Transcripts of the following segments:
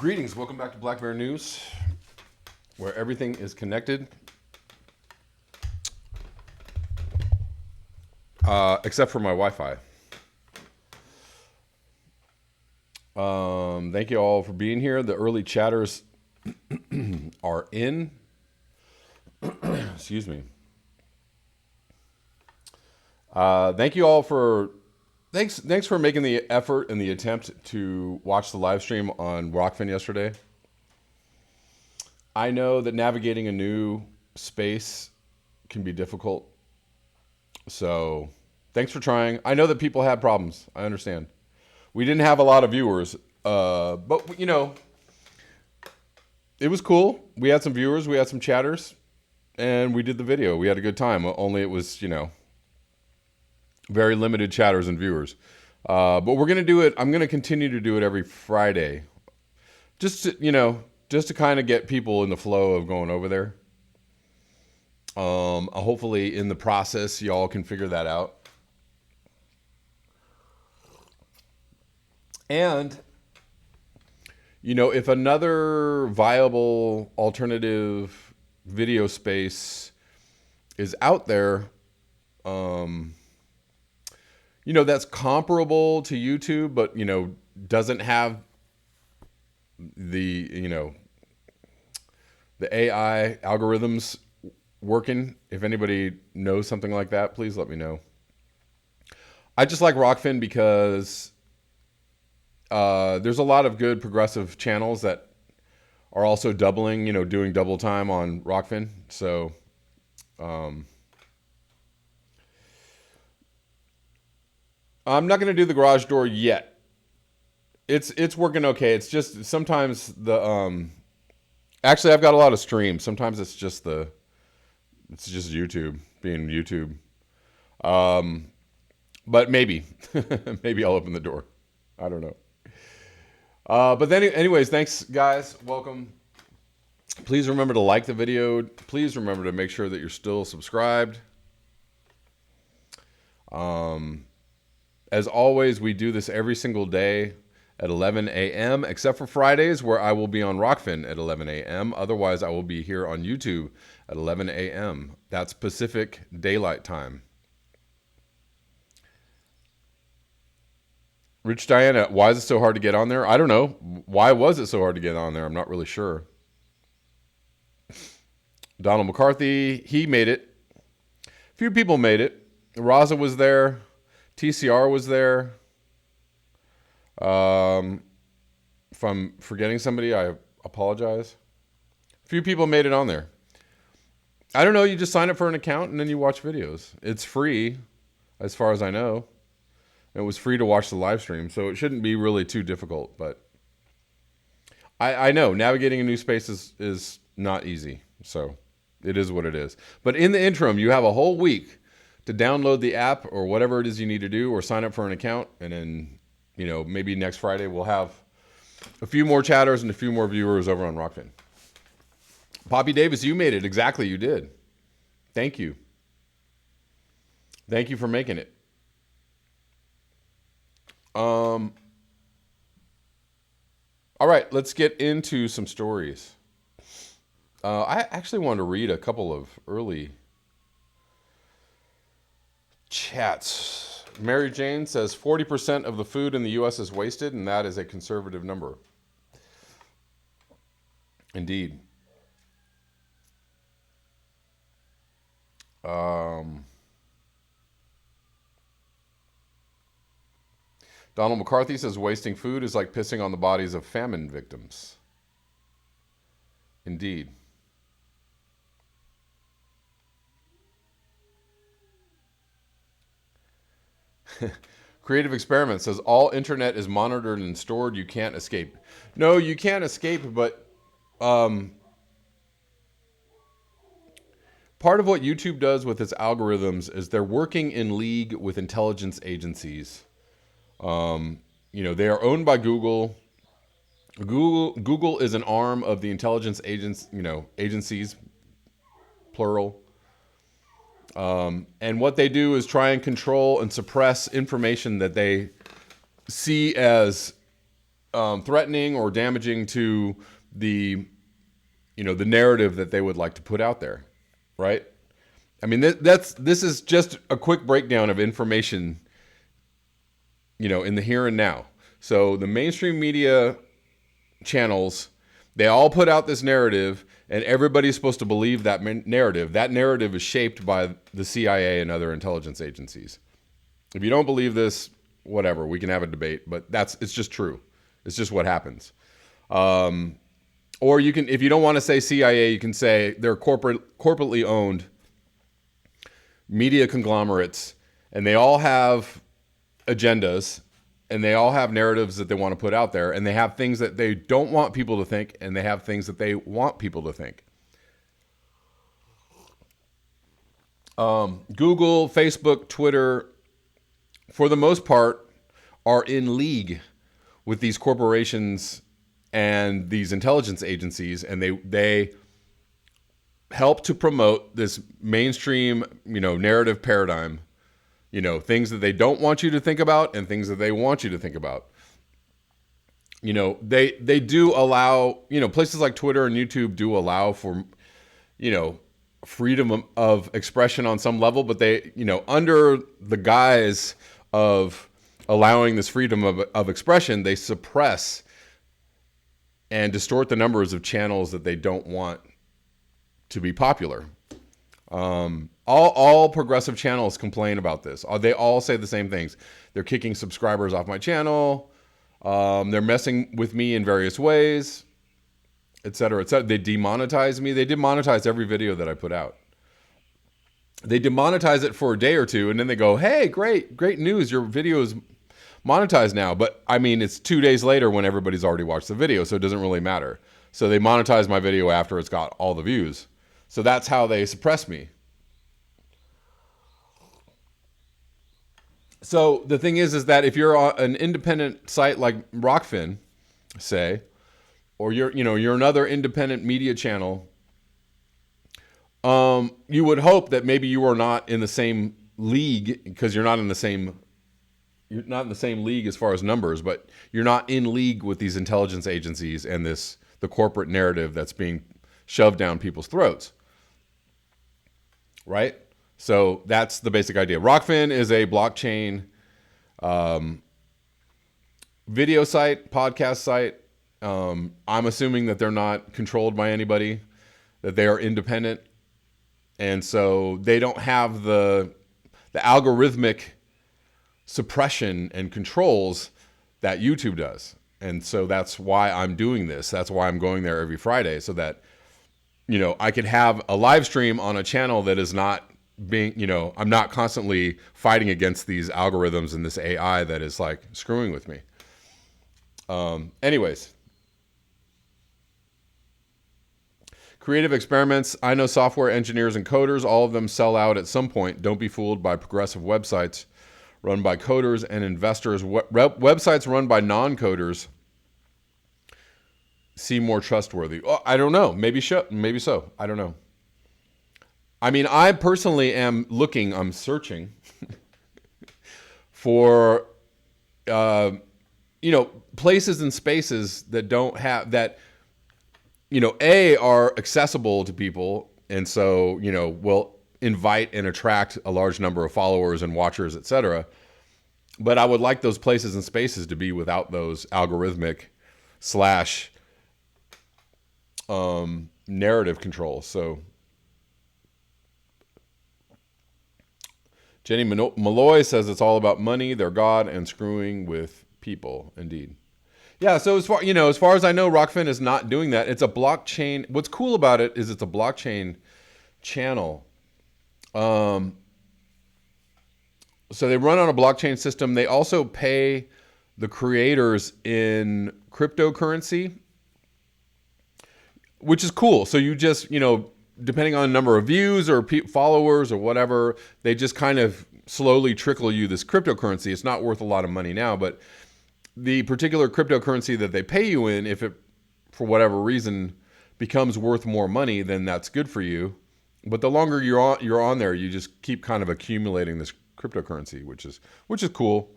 Greetings, welcome back to Black Bear News, where everything is connected, except for my Wi-Fi. Thank you all for being here. The early chatters are in. Excuse me. Thank you all for thanks for making the effort and the attempt to watch the live stream on Rockfin yesterday. I know that navigating a new space can be difficult. So, thanks for trying. I know that people had problems. I understand. We didn't have a lot of viewers, but you know, it was cool. We had some viewers, we had some chatters, and we did the video. We had a good time. Only it was, you know, very limited chatters and viewers. But we're going to do it. I'm going to continue to do it every Friday. Just to, you know, just to kind of get people in the flow of going over there. Hopefully in the process, y'all can figure that out. And, you know, if another viable alternative video space is out there, you know, that's comparable to YouTube, but, you know, doesn't have the, you know, the AI algorithms working. If anybody knows something like that, please let me know. I just like Rockfin because there's a lot of good progressive channels that are also doubling, you know, doing double time on Rockfin. So, I'm not going to do the garage door yet. It's working okay. It's just sometimes the actually I've got a lot of streams. Sometimes it's just YouTube being YouTube. But maybe maybe I'll open the door. I don't know. But then anyways, thanks guys. Welcome. Please remember to like the video. Please remember to make sure that you're still subscribed. As always, we do this every single day at 11 a.m., except for Fridays, where I will be on Rockfin at 11 a.m. Otherwise, I will be here on YouTube at 11 a.m. That's Pacific Daylight Time. Rich Diana, why is it so hard to get on there? I don't know. Why was it so hard to get on there? I'm not really sure. Donald McCarthy, he made it. A few people made it. Raza was there. TCR was there. If I'm forgetting somebody, I apologize. A few people made it on there. I don't know. You just sign up for an account and then you watch videos. It's free, as far as I know. It was free to watch the live stream, so it shouldn't be really too difficult. But I know navigating a new space is not easy. So it is what it is. But in the interim, you have a whole week to download the app or whatever it is you need to do, or sign up for an account. And then, you know, maybe next Friday we'll have a few more chatters and a few more viewers over on Rockfin. Poppy Davis, you made it. Exactly, you did. Thank you. Thank you for making it. All right, let's get into some stories. I actually wanted to read a couple of early chats. Mary Jane says 40% of the food in the U.S. is wasted, and that is a conservative number. Indeed. Donald McCarthy says wasting food is like pissing on the bodies of famine victims. Indeed. Creative Experiment says all internet is monitored and stored. You can't escape. No, you can't escape, but part of what YouTube does with its algorithms is they're working in league with intelligence agencies. You know, they are owned by Google. Google is an arm of the intelligence agencies, plural. And what they do is try and control and suppress information that they see as threatening or damaging to the, the narrative that they would like to put out there, right? I mean, this is just a quick breakdown of information, in the here and now. So the mainstream media channels, they all put out this narrative, and everybody's supposed to believe that narrative. That narrative is shaped by the CIA and other intelligence agencies. If you don't believe this, whatever, we can have a debate, but it's just true. It's just what happens. Or you can, if you don't want to say CIA, you can say they're corporately owned media conglomerates, and they all have agendas, and they all have narratives that they want to put out there, and they have things that they don't want people to think, and they have things that they want people to think. Google, Facebook, Twitter, for the most part, are in league with these corporations and these intelligence agencies, and they help to promote this mainstream, narrative paradigm, things that they don't want you to think about and things that they want you to think about. They do allow, places like Twitter and YouTube do allow for, freedom of expression on some level, but they, under the guise of allowing this freedom of expression, they suppress and distort the numbers of channels that they don't want to be popular. All progressive channels complain about this. They all say the same things. They're kicking subscribers off my channel. They're messing with me in various ways, et cetera, et cetera. They demonetize me. They demonetize every video that I put out. They demonetize it for a day or two, and then they go, hey, great news. Your video is monetized now. But I mean, it's 2 days later when everybody's already watched the video, so it doesn't really matter. So they monetize my video after it's got all the views. So that's how they suppress me. So the thing is that if you're an independent site like Rockfin, say, or you're another independent media channel, you would hope that maybe you are not in the same league, because you're not in the same league as far as numbers, but you're not in league with these intelligence agencies and the corporate narrative that's being shoved down people's throats. Right? So that's the basic idea. Rockfin is a blockchain video site, podcast site. I'm assuming that they're not controlled by anybody, that they are independent. And so they don't have the algorithmic suppression and controls that YouTube does. And so that's why I'm doing this. That's why I'm going there every Friday, so that I could have a live stream on a channel that is not being, I'm not constantly fighting against these algorithms and this AI that is like screwing with me. Anyways, creative experiments. I know software engineers and coders, all of them sell out at some point. Don't be fooled by progressive websites run by coders and investors. Websites run by non-coders seem more trustworthy. Oh, I don't know. Maybe so. I don't know. I mean, I personally am I'm searching for, places and spaces that don't have that, are accessible to people. And so, will invite and attract a large number of followers and watchers, et cetera. But I would like those places and spaces to be without those algorithmic / narrative controls. So Jenny Malloy says it's all about money, their God, and screwing with people. Indeed. Yeah, so as far as I know, Rockfin is not doing that. It's a blockchain. What's cool about it is it's a blockchain channel. So they run on a blockchain system. They also pay the creators in cryptocurrency, which is cool. So you just, depending on the number of views or followers or whatever, they just kind of slowly trickle you this cryptocurrency. It's not worth a lot of money now, but the particular cryptocurrency that they pay you in, if it, for whatever reason, becomes worth more money, then that's good for you. But the longer you're on there, you just keep kind of accumulating this cryptocurrency, which is cool.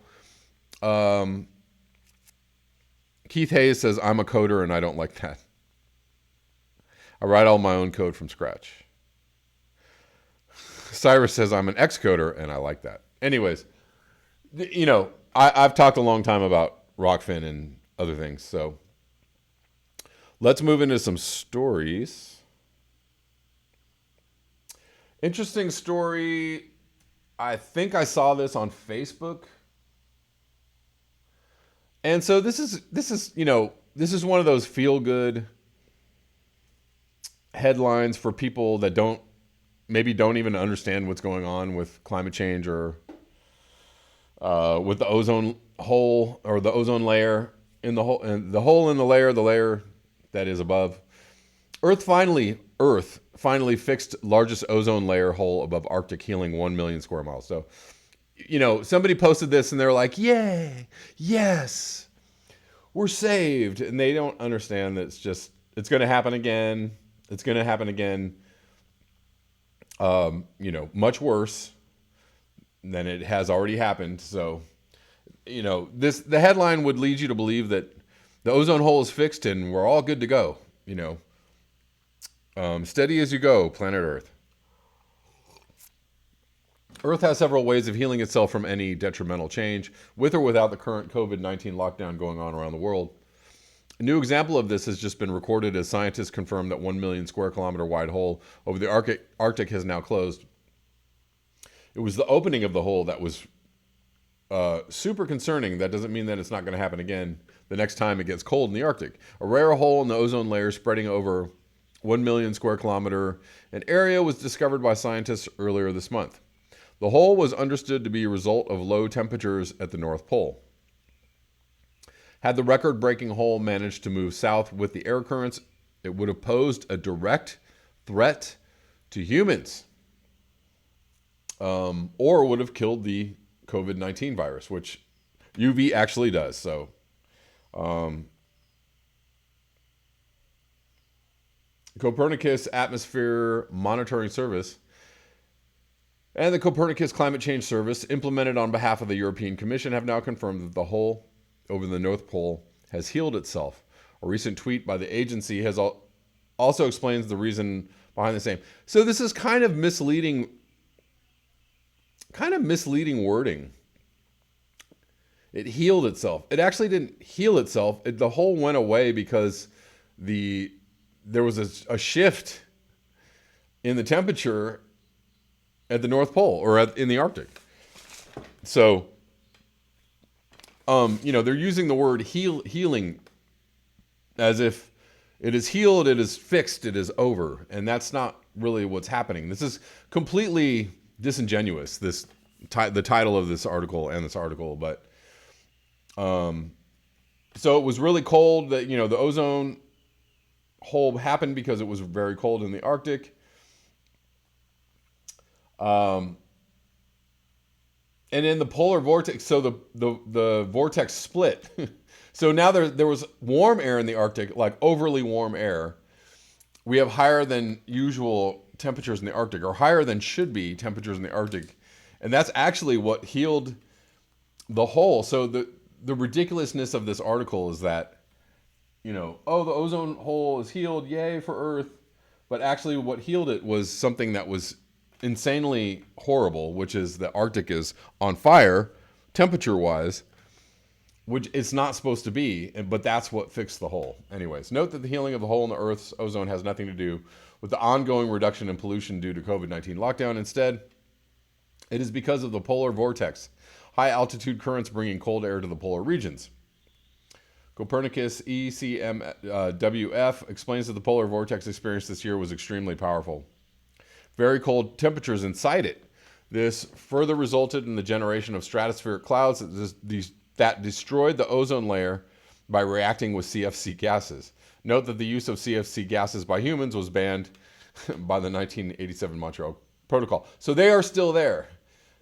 Keith Hayes says, I'm a coder and I don't like that. I write all my own code from scratch. Cyrus says, I'm an ex-coder and I like that. Anyways, I've talked a long time about Rockfin and other things. So let's move into some stories. Interesting story. I think I saw this on Facebook. And so this is one of those feel-good headlines for people that don't even understand what's going on with climate change or with the ozone hole or the ozone layer in the hole, and the hole in the layer that is above. Earth finally fixed largest ozone layer hole above Arctic, healing 1 million square miles. So, somebody posted this and they're like, yay, yes, we're saved. And they don't understand that it's going to happen again. It's going to happen again. Much worse than it has already happened. So, the headline would lead you to believe that the ozone hole is fixed and we're all good to go. Steady as you go, planet Earth. Earth has several ways of healing itself from any detrimental change, with or without the current COVID-19 lockdown going on around the world. A new example of this has just been recorded as scientists confirm that 1 million square kilometer wide hole over the Arctic has now closed. It was the opening of the hole that was super concerning. That doesn't mean that it's not going to happen again the next time it gets cold in the Arctic. A rare hole in the ozone layer spreading over 1 million square kilometer an area was discovered by scientists earlier this month. The hole was understood to be a result of low temperatures at the North Pole. Had the record-breaking hole managed to move south with the air currents, it would have posed a direct threat to humans, or would have killed the COVID-19 virus, which UV actually does. So, Copernicus Atmosphere Monitoring Service and the Copernicus Climate Change Service, implemented on behalf of the European Commission, have now confirmed that the hole over the North Pole has healed itself. A recent tweet by the agency has also explains the reason behind the same. So this is kind of misleading wording. It healed itself. It actually didn't heal itself. The hole went away because there was a shift in the temperature at the North Pole or in the Arctic. So, they're using the word healing as if it is healed, it is fixed, it is over. And that's not really what's happening. This is completely disingenuous, the title of this article and this article. But so it was really cold that, the ozone hole happened because it was very cold in the Arctic. And in the polar vortex, so the vortex split. So now there was warm air in the Arctic, like overly warm air. We have higher than usual temperatures in the Arctic, or higher than should be temperatures in the Arctic. And that's actually what healed the hole. So the ridiculousness of this article is that, the ozone hole is healed, yay for Earth. But actually what healed it was something that was insanely horrible, which is the Arctic is on fire, temperature-wise, which it's not supposed to be, but that's what fixed the hole. Anyways, note that the healing of the hole in the Earth's ozone has nothing to do with the ongoing reduction in pollution due to COVID-19 lockdown. Instead, it is because of the polar vortex, high-altitude currents bringing cold air to the polar regions. Copernicus ECMWF explains that the polar vortex experience this year was extremely powerful. Very cold temperatures inside it. This further resulted in the generation of stratospheric clouds that destroyed the ozone layer by reacting with CFC gases. Note that the use of CFC gases by humans was banned by the 1987 Montreal Protocol. So they are still there.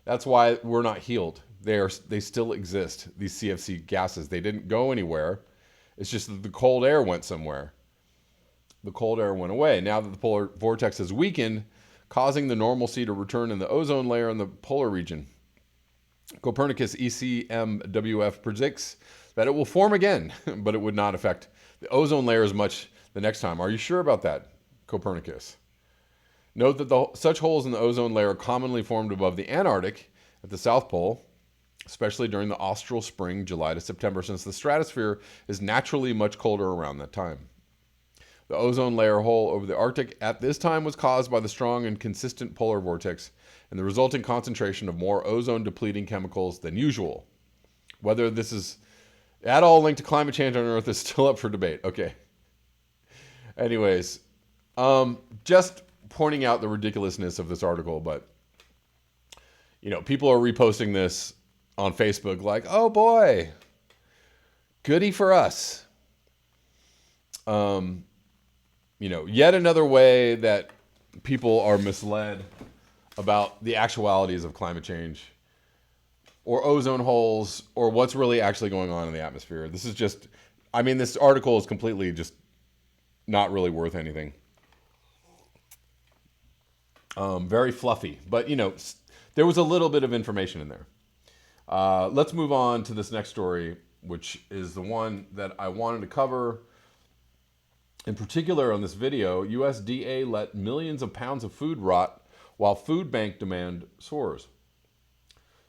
That's why we're not healed. They still exist, these CFC gases. They didn't go anywhere. It's just that the cold air went somewhere. The cold air went away. Now that the polar vortex has weakened, causing the normalcy to return in the ozone layer in the polar region. Copernicus ECMWF predicts that it will form again, but it would not affect the ozone layer as much the next time. Are you sure about that, Copernicus? Note that such holes in the ozone layer are commonly formed above the Antarctic at the South Pole, especially during the austral spring, July to September, since the stratosphere is naturally much colder around that time. The ozone layer hole over the Arctic at this time was caused by the strong and consistent polar vortex and the resulting concentration of more ozone-depleting chemicals than usual. Whether this is at all linked to climate change on Earth is still up for debate. Okay. Anyways, just pointing out the ridiculousness of this article, but people are reposting this on Facebook like, oh boy, goody for us. Yet another way that people are misled about the actualities of climate change or ozone holes or what's really actually going on in the atmosphere. This is just, this article is completely just not really worth anything. Very fluffy, but there was a little bit of information in there. Let's move on to this next story, which is the one that I wanted to cover. In particular, on this video, USDA let millions of pounds of food rot while food bank demand soars.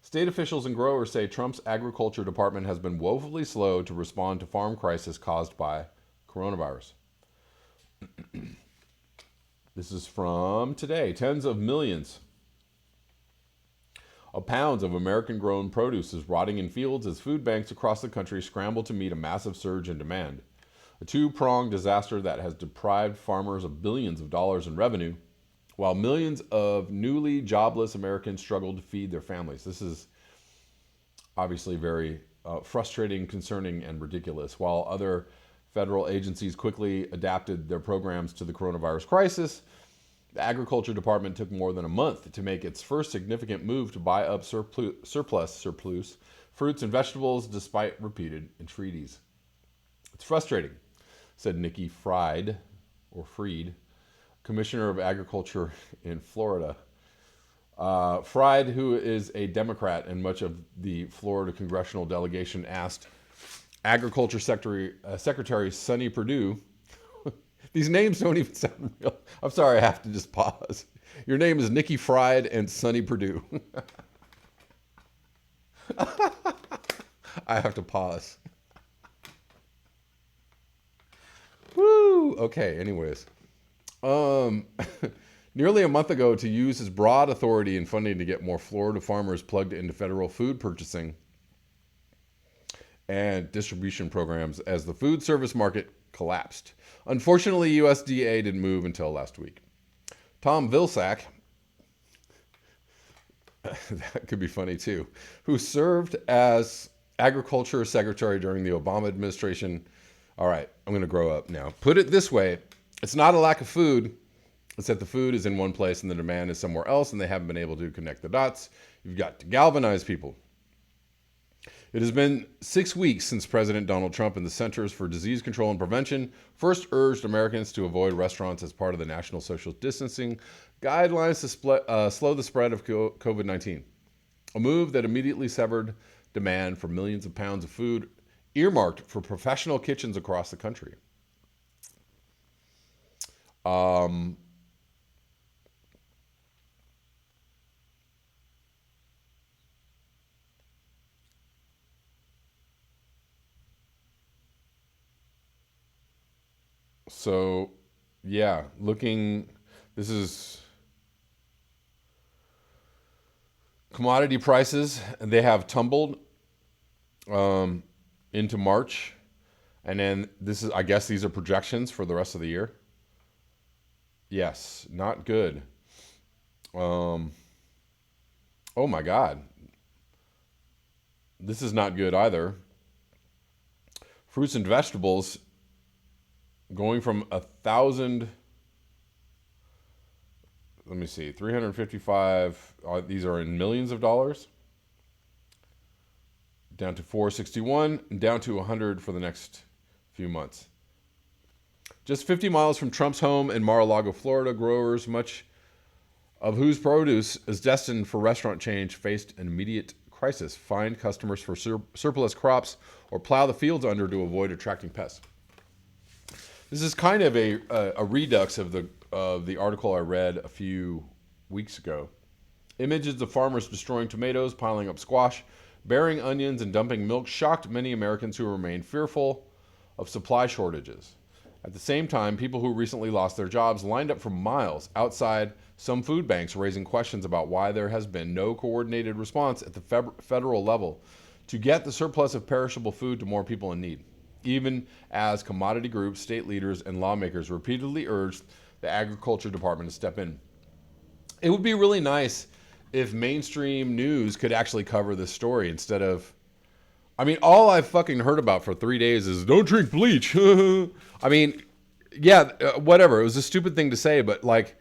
State officials and growers say Trump's agriculture department has been woefully slow to respond to farm crisis caused by coronavirus. This is from today. Tens of millions of pounds of American-grown produce is rotting in fields as food banks across the country scramble to meet a massive surge in demand. A two-pronged disaster that has deprived farmers of billions of dollars in revenue, while millions of newly jobless Americans struggle to feed their families. This is obviously very frustrating, concerning, and ridiculous. While other federal agencies quickly adapted their programs to the coronavirus crisis, the Agriculture Department took more than a month to make its first significant move to buy up surplus fruits and vegetables despite repeated entreaties. It's frustrating, said Nikki Fried, Commissioner of Agriculture in Florida. Fried, who is a Democrat, and much of the Florida congressional delegation asked Agriculture Secretary Sonny Perdue. These names don't even sound real. I'm sorry, I have to just pause. Your name is Nikki Fried and Sonny Perdue. I have to pause. Woo! Okay, anyways. Nearly a month ago, to use his broad authority and funding to get more Florida farmers plugged into federal food purchasing and distribution programs as the food service market collapsed. Unfortunately, USDA didn't move until last week. Tom Vilsack, that could be funny too, who served as Agriculture Secretary during the Obama administration. All right, I'm going to grow up now. Put it this way, it's not a lack of food. It's that the food is in one place and the demand is somewhere else, and they haven't been able to connect the dots. You've got to galvanize people. It has been 6 weeks since President Donald Trump and the Centers for Disease Control and Prevention first urged Americans to avoid restaurants as part of the national social distancing guidelines to slow the spread of COVID-19. A move that immediately severed demand for millions of pounds of food earmarked for professional kitchens across the country. So, yeah, this is commodity prices, and they have tumbled into March. And then I guess these are projections for the rest of the year. Yes, not good. Oh my God. This is not good either. Fruits and vegetables going from 1,000, let me see, 355, these are in millions of dollars, down to 461, and down to 100 for the next few months. Just 50 miles from Trump's home in Mar-a-Lago, Florida, growers, much of whose produce is destined for restaurant chains, faced an immediate crisis, find customers for surplus crops, or plow the fields under to avoid attracting pests. This is kind of a redux of the article I read a few weeks ago. Images of farmers destroying tomatoes, piling up squash, burying onions, and dumping milk shocked many Americans who remained fearful of supply shortages. At the same time, people who recently lost their jobs lined up for miles outside some food banks, raising questions about why there has been no coordinated response at the federal level to get the surplus of perishable food to more people in need, even as commodity groups, state leaders, and lawmakers repeatedly urged the Agriculture Department to step in. It would be really nice if mainstream news could actually cover this story instead of... I mean, all I've fucking heard about for 3 days is, don't drink bleach. I mean, yeah, whatever. It was a stupid thing to say, but like,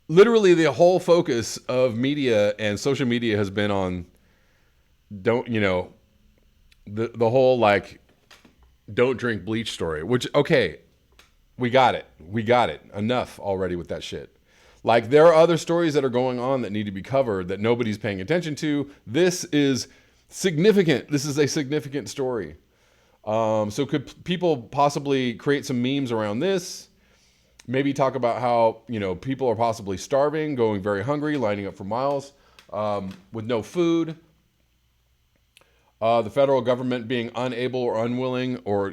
literally the whole focus of media and social media has been on, the whole like, don't drink bleach story, which, okay, we got it. Enough already with that shit. Like, there are other stories that are going on that need to be covered that nobody's paying attention to. This is significant. This is a significant story. So could people possibly create some memes around this? Maybe talk about how, people are possibly starving, going very hungry, lining up for miles, with no food. The federal government being unable or unwilling or,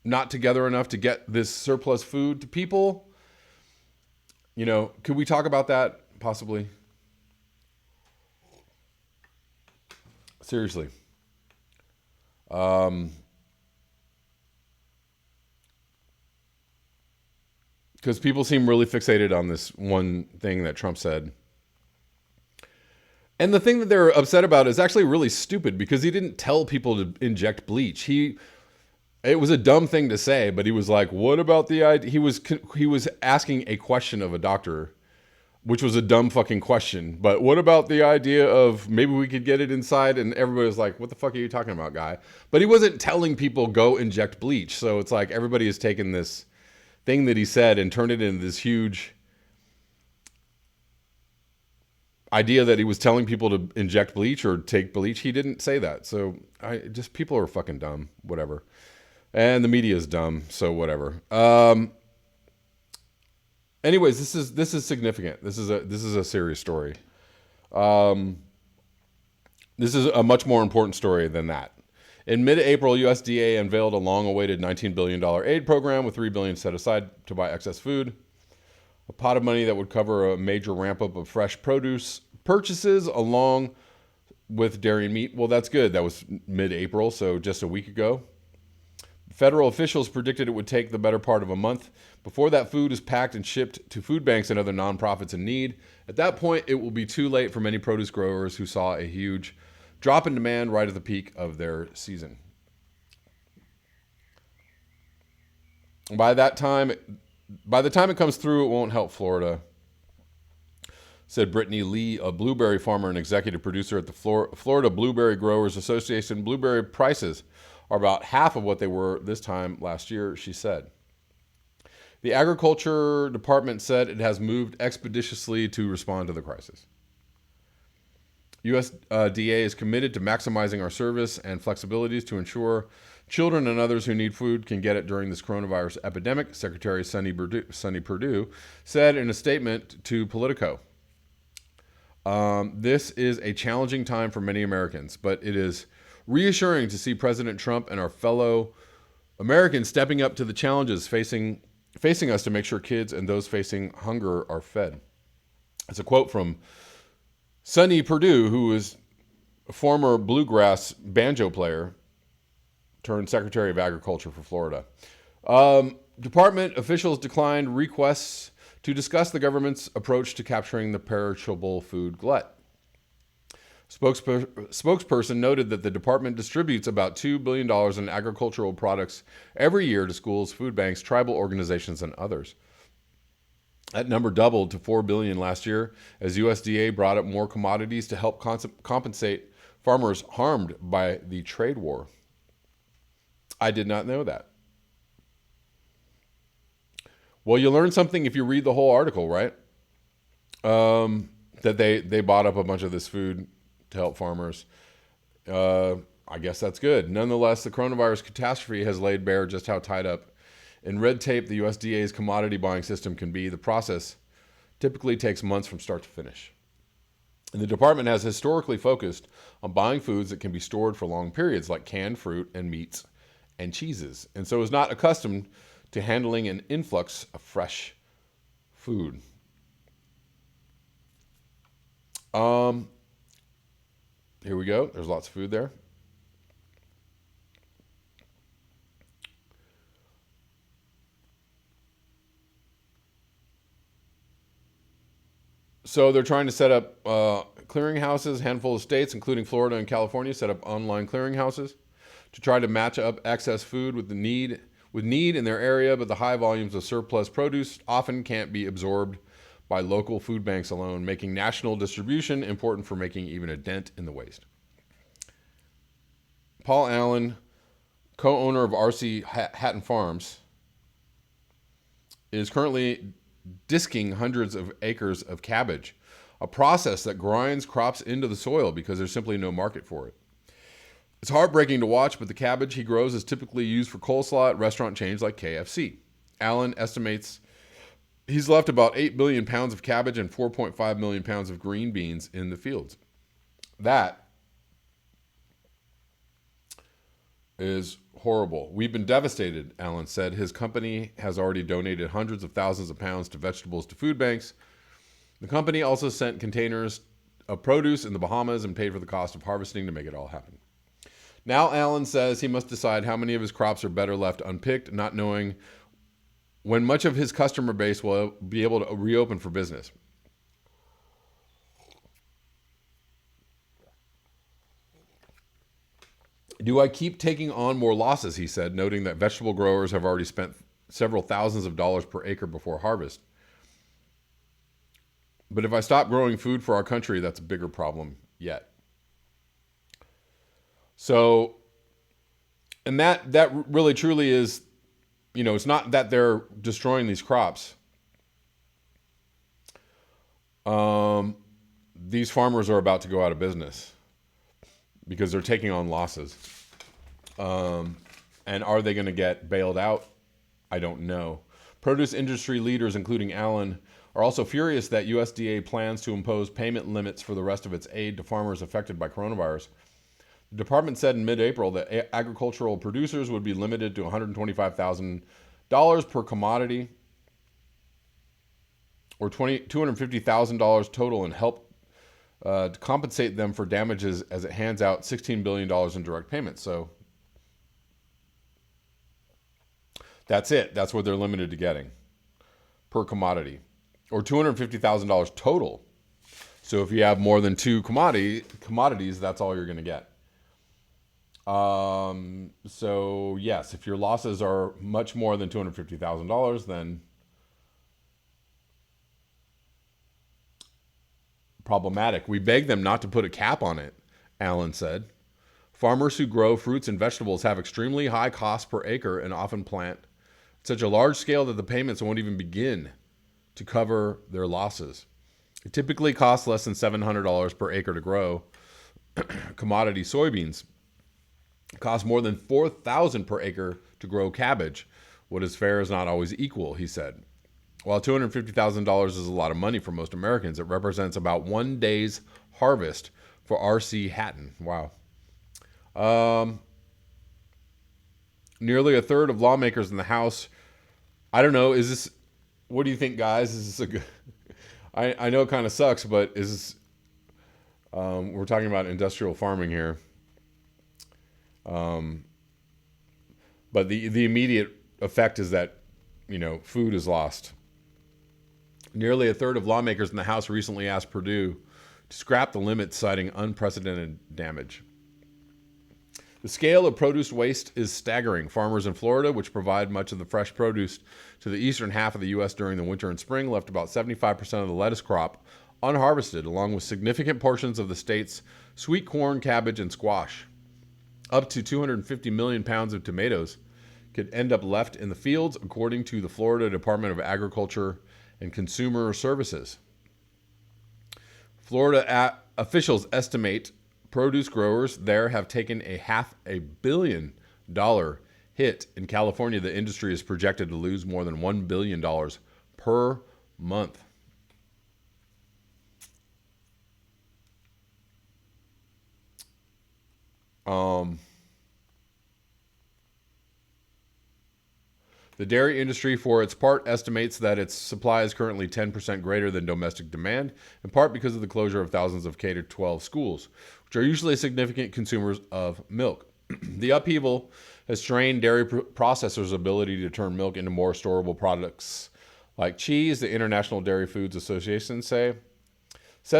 not together enough to get this surplus food to people. Could we talk about that possibly? Seriously. Because people seem really fixated on this one thing that Trump said. And the thing that they're upset about is actually really stupid because he didn't tell people to inject bleach. It was a dumb thing to say, but he was like, what about the idea? He was asking a question of a doctor, which was a dumb fucking question. But what about the idea of maybe we could get it inside? And everybody was like, what the fuck are you talking about, guy? But he wasn't telling people go inject bleach. So it's like everybody has taken this thing that he said and turned it into this huge idea that he was telling people to inject bleach or take bleach. He didn't say that. So people are fucking dumb, whatever. And the media is dumb, so whatever. Anyways, this is significant. This is a serious story. This is a much more important story than that. In mid-April, USDA unveiled a long-awaited $19 billion aid program with $3 billion set aside to buy excess food. A pot of money that would cover a major ramp-up of fresh produce purchases along with dairy and meat. Well, that's good. That was mid-April, so just a week ago. Federal officials predicted it would take the better part of a month before that food is packed and shipped to food banks and other nonprofits in need. At that point, it will be too late for many produce growers who saw a huge drop in demand right at the peak of their season. By the time it comes through, it won't help Florida, said Brittany Lee, a blueberry farmer and executive producer at the Florida Blueberry Growers Association. Blueberry prices are about half of what they were this time last year, she said. The Agriculture Department said it has moved expeditiously to respond to the crisis. USDA is committed to maximizing our service and flexibilities to ensure children and others who need food can get it during this coronavirus epidemic, Secretary Sonny Perdue said in a statement to Politico. This is a challenging time for many Americans, but it is reassuring to see President Trump and our fellow Americans stepping up to the challenges facing us to make sure kids and those facing hunger are fed. It's a quote from Sonny Perdue, who is a former bluegrass banjo player turned Secretary of Agriculture for Florida. Department officials declined requests to discuss the government's approach to capturing the perishable food glut. Spokesperson noted that the department distributes about $2 billion in agricultural products every year to schools, food banks, tribal organizations, and others. That number doubled to $4 billion last year as USDA brought up more commodities to help compensate farmers harmed by the trade war. I did not know that. Well, you learn something if you read the whole article, right? That they bought up a bunch of this food to to help farmers. I guess that's good. Nonetheless, the coronavirus catastrophe has laid bare just how tied up in red tape the USDA's commodity buying system can be. The process typically takes months from start to finish. And the department has historically focused on buying foods that can be stored for long periods, like canned fruit and meats and cheeses, and so is not accustomed to handling an influx of fresh food. Here we go. There's lots of food there. So they're trying to set up clearinghouses. A handful of states, including Florida and California, set up online clearinghouses to try to match up excess food with need in their area, but the high volumes of surplus produce often can't be absorbed by local food banks alone, making national distribution important for making even a dent in the waste. Paul Allen, co-owner of RC Hatton Farms, is currently disking hundreds of acres of cabbage, a process that grinds crops into the soil because there's simply no market for it. It's heartbreaking to watch, but the cabbage he grows is typically used for coleslaw at restaurant chains like KFC. Allen estimates he's left about 8 billion pounds of cabbage and 4.5 million pounds of green beans in the fields. That is horrible. We've been devastated, Allen said. His company has already donated hundreds of thousands of pounds to vegetables to food banks. The company also sent containers of produce in the Bahamas and paid for the cost of harvesting to make it all happen. Now Allen says he must decide how many of his crops are better left unpicked, not knowing when much of his customer base will be able to reopen for business. Do I keep taking on more losses, he said, noting that vegetable growers have already spent several thousands of dollars per acre before harvest. But if I stop growing food for our country, that's a bigger problem yet. So, and that really truly is, it's not that they're destroying these crops. These farmers are about to go out of business because they're taking on losses. And are they going to get bailed out? I don't know. Produce industry leaders, including Allen, are also furious that USDA plans to impose payment limits for the rest of its aid to farmers affected by coronavirus. The department said in mid-April that agricultural producers would be limited to $125,000 per commodity, or $250,000 total, and help to compensate them for damages as it hands out $16 billion in direct payments. So that's it. That's what they're limited to getting per commodity, or $250,000 total. So if you have more than two commodities, that's all you're going to get. So yes, if your losses are much more than $250,000, then problematic. We beg them not to put a cap on it, Allen said. Farmers who grow fruits and vegetables have extremely high costs per acre and often plant at such a large scale that the payments won't even begin to cover their losses. It typically costs less than $700 per acre to grow commodity soybeans. It costs more than $4,000 per acre to grow cabbage. What is fair is not always equal, he said. While $250,000 is a lot of money for most Americans, it represents about one day's harvest for R.C. Hatton. Wow. Nearly a third of lawmakers in the House. I don't know. What do you think, guys? Is this a good? I know it kind of sucks, but is this? We're talking about industrial farming here. But the immediate effect is that, food is lost. Nearly a third of lawmakers in the House recently asked Purdue to scrap the limit, citing unprecedented damage. The scale of produce waste is staggering. Farmers in Florida, which provide much of the fresh produce to the eastern half of the U.S. during the winter and spring, left about 75% of the lettuce crop unharvested, along with significant portions of the state's sweet corn, cabbage, and squash. Up to 250 million pounds of tomatoes could end up left in the fields, according to the Florida Department of Agriculture and Consumer Services. Florida officials estimate produce growers there have taken a $500 million hit. In California, the industry is projected to lose more than $1 billion per month. The dairy industry, for its part, estimates that its supply is currently 10% greater than domestic demand, in part because of the closure of thousands of K-12 schools, which are usually significant consumers of milk. The upheaval has strained dairy processors' ability to turn milk into more storable products like cheese. The International Dairy Foods Association says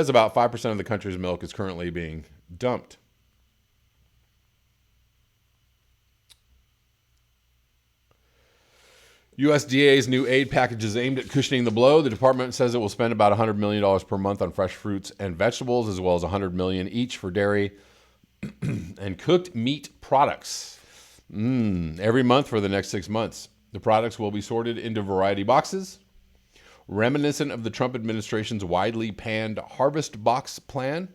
about 5% of the country's milk is currently being dumped. USDA's new aid package is aimed at cushioning the blow. The department says it will spend about $100 million per month on fresh fruits and vegetables, as well as $100 million each for dairy and cooked meat products every month for the next 6 months. The products will be sorted into variety boxes, reminiscent of the Trump administration's widely panned Harvest Box plan,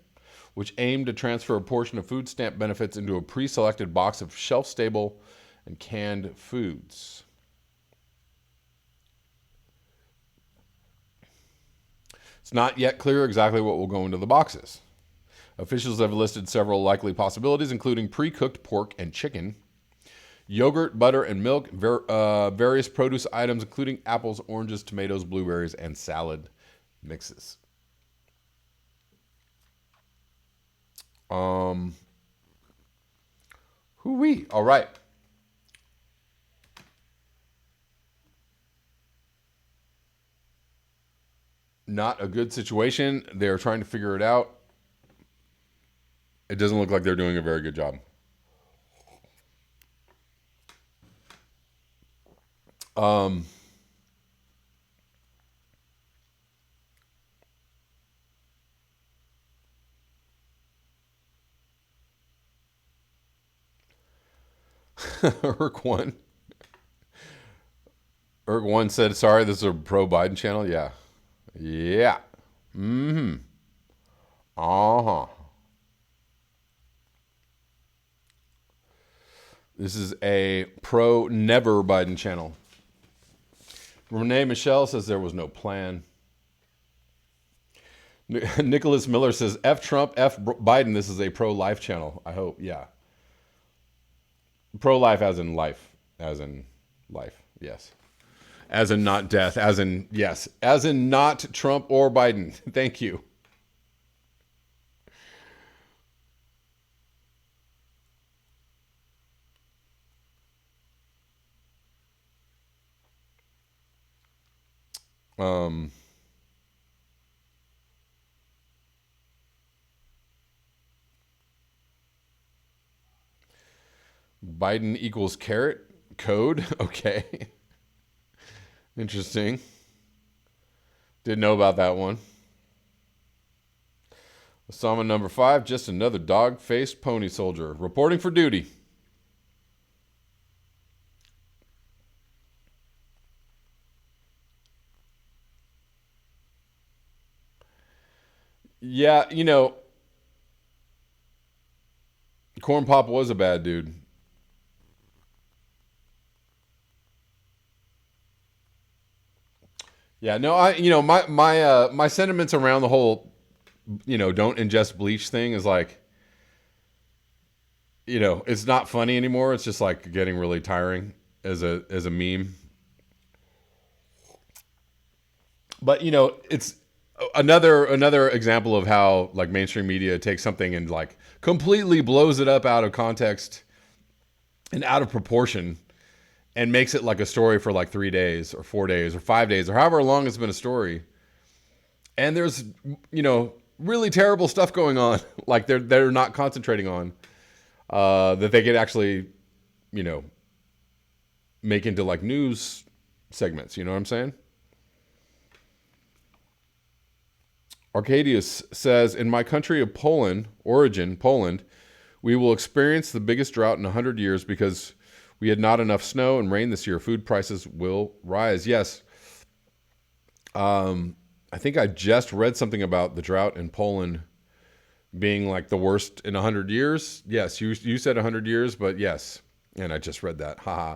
which aimed to transfer a portion of food stamp benefits into a pre-selected box of shelf-stable and canned foods. It's not yet clear exactly what will go into the boxes. Officials have listed several likely possibilities, including pre-cooked pork and chicken, yogurt, butter, and milk, various produce items, including apples, oranges, tomatoes, blueberries, and salad mixes. Hoo-wee. All right. Not a good situation. They're trying to figure it out. It doesn't look like they're doing a very good job. Erg1 said, sorry, this is a pro-Biden channel. Yeah. This is a pro-never Biden channel. Renee Michelle says there was no plan. Nicholas Miller says, F Trump, F Biden. This is a pro-life channel. I hope. Yeah. Pro-life as in life. As in life. Yes. As in not death. As in, yes. As in not Trump or Biden. Thank you. Biden equals carrot code. Okay. Interesting. Didn't know about that one. Osama number 5, just another dog-faced pony soldier reporting for duty. Yeah, you know, Corn Pop was a bad dude. Yeah, no, my sentiments around the whole, don't ingest bleach thing is like, it's not funny anymore. It's just like getting really tiring as a meme. But it's another example of how like mainstream media takes something and like completely blows it up out of context and out of proportion and makes it like a story for like 3 days or 4 days or 5 days or however long it's been a story. And there's, really terrible stuff going on. Like they're not concentrating on, that they could actually, make into like news segments. You know what I'm saying? Arcadius says, in my country of Poland, we will experience the biggest drought in 100 years because we had not enough snow and rain this year. Food prices will rise. Yes. I think I just read something about the drought in Poland being like the worst in 100 years. Yes, you said 100 years, but yes. And I just read that. Haha.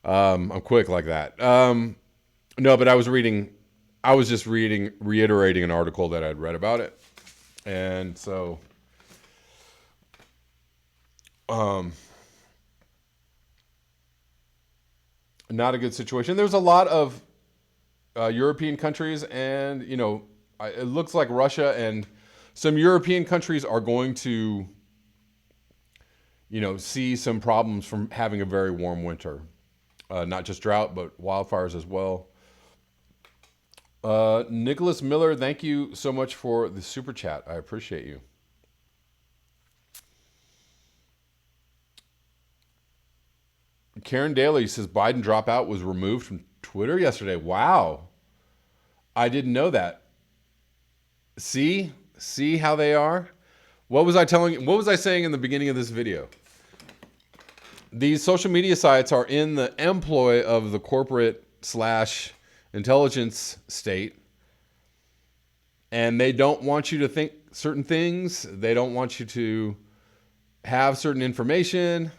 I'm quick like that. No, but I was just reiterating an article that I'd read about it. And so, not a good situation. There's a lot of European countries, and, it looks like Russia and some European countries are going to, see some problems from having a very warm winter. Not just drought, but wildfires as well. Nicholas Miller, thank you so much for the super chat. I appreciate you. Karen Daly says Biden dropout was removed from Twitter yesterday. Wow. I didn't know that. See how they are? What was I saying in the beginning of this video? These social media sites are in the employ of the corporate / intelligence state, and they don't want you to think certain things. They don't want you to have certain information.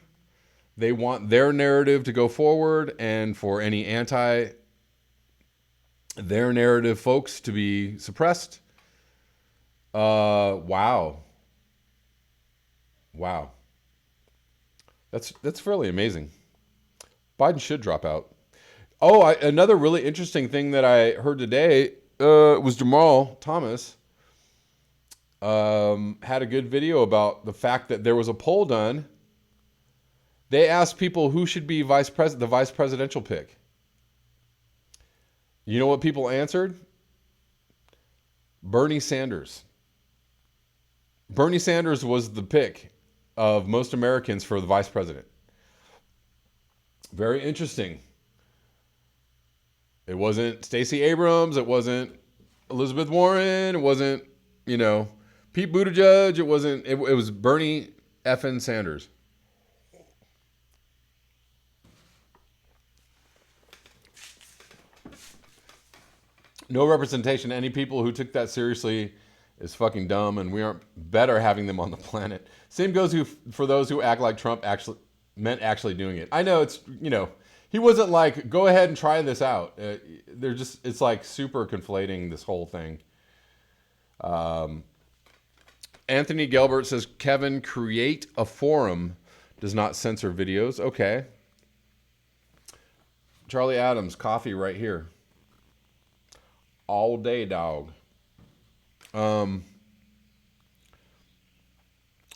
They want their narrative to go forward, and for any their narrative folks to be suppressed. Wow. That's fairly amazing. Biden should drop out. Oh, another really interesting thing that I heard today was Jamal Thomas had a good video about the fact that there was a poll done. They asked people who should be the vice presidential pick. You know what people answered? Bernie Sanders. Bernie Sanders was the pick of most Americans for the vice president. Very interesting. It wasn't Stacey Abrams. It wasn't Elizabeth Warren. It wasn't, Pete Buttigieg. It was Bernie effing Sanders. No representation. Any people who took that seriously is fucking dumb, and we aren't better having them on the planet. Same goes for those who act like Trump actually doing it. I know it's, he wasn't like, go ahead and try this out. It's like super conflating this whole thing. Anthony Gelbert says, Kevin, create a forum does not censor videos. Okay. Charlie Adams, coffee right here. All day, dog. I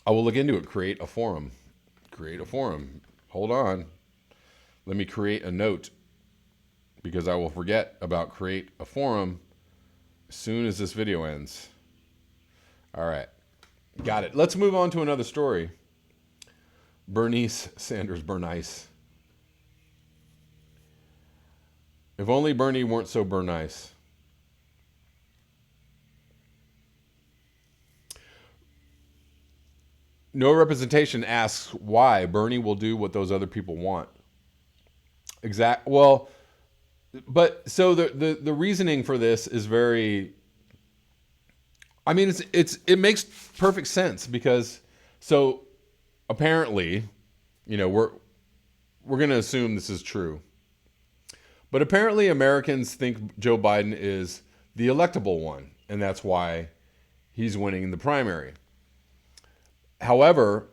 will look into it. Create a forum. Hold on. Let me create a note, because I will forget about create a forum as soon as this video ends. All right. Got it. Let's move on to another story. Bernice Sanders, Bernice. If only Bernie weren't so Bernice. No representation asks why Bernie will do what those other people want. Well, but so the reasoning for this is very. I mean, it makes perfect sense, because so apparently, we're going to assume this is true, but apparently Americans think Joe Biden is the electable one, and that's why he's winning in the primary. However,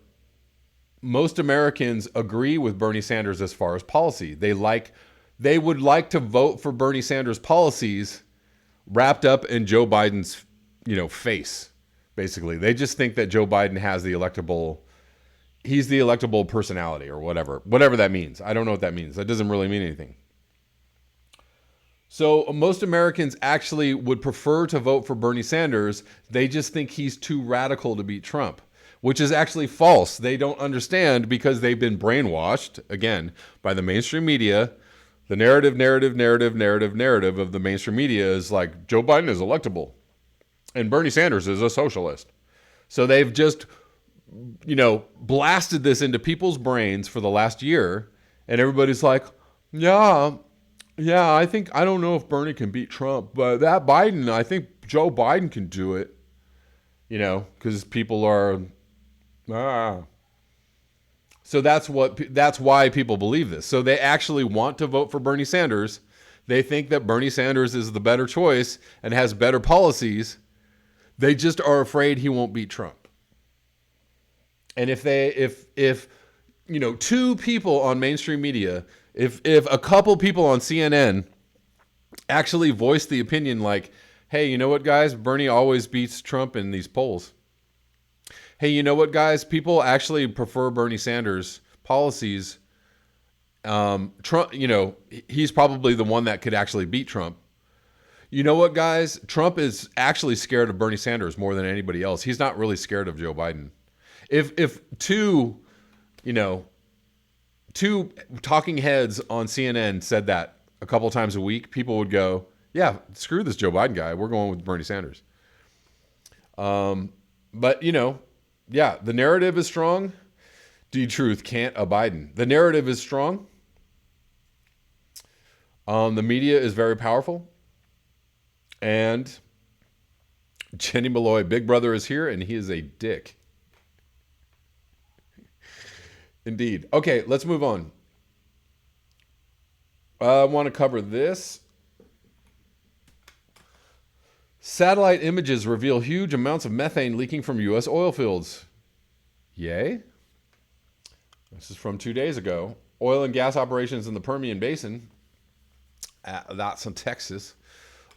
most Americans agree with Bernie Sanders as far as policy. They would like to vote for Bernie Sanders policies wrapped up in Joe Biden's, face. Basically, they just think that Joe Biden has he's the electable personality, or whatever that means. I don't know what that means. That doesn't really mean anything. So most Americans actually would prefer to vote for Bernie Sanders. They just think he's too radical to beat Trump, which is actually false. They don't understand, because they've been brainwashed, again, by the mainstream media. The narrative of the mainstream media is like, Joe Biden is electable and Bernie Sanders is a socialist. So they've just, blasted this into people's brains for the last year, and everybody's like, yeah, I don't know if Bernie can beat Trump, but that Biden, I think Joe Biden can do it. because people are, ah. So that's why people believe this. So they actually want to vote for Bernie Sanders. They think that Bernie Sanders is the better choice and has better policies. They just are afraid he won't beat Trump. And if two people on mainstream media, if a couple people on CNN actually voice the opinion like, hey, you know what, guys? Bernie always beats Trump in these polls. Hey, you know what, guys? People actually prefer Bernie Sanders' policies. Trump, he's probably the one that could actually beat Trump. You know what, guys? Trump is actually scared of Bernie Sanders more than anybody else. He's not really scared of Joe Biden. If two talking heads on CNN said that a couple times a week, people would go, yeah, screw this Joe Biden guy. We're going with Bernie Sanders. But, yeah, the narrative is strong. D-Truth can't a Biden. The narrative is strong. The media is very powerful. And Jenny Malloy, Big Brother is here, and he is a dick. Indeed. Okay, let's move on. I want to cover this. Satellite images reveal huge amounts of methane leaking from U.S. oil fields. Yay. This is from 2 days ago. Oil and gas operations in the Permian Basin, that's in Texas,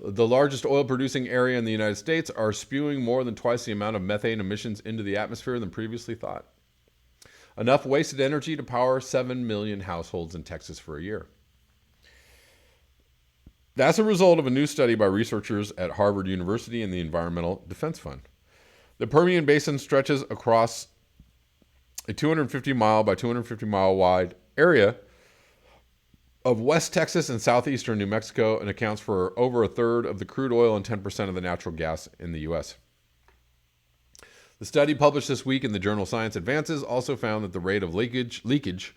the largest oil-producing area in the United States, are spewing more than twice the amount of methane emissions into the atmosphere than previously thought. Enough wasted energy to power 7 million households in Texas for a year. That's a result of a new study by researchers at Harvard University and the Environmental Defense Fund. The Permian Basin stretches across a 250-mile by 250-mile wide area of West Texas and southeastern New Mexico and accounts for over a third of the crude oil and 10% of the natural gas in the U.S. The study published this week in the journal Science Advances also found that the rate of leakage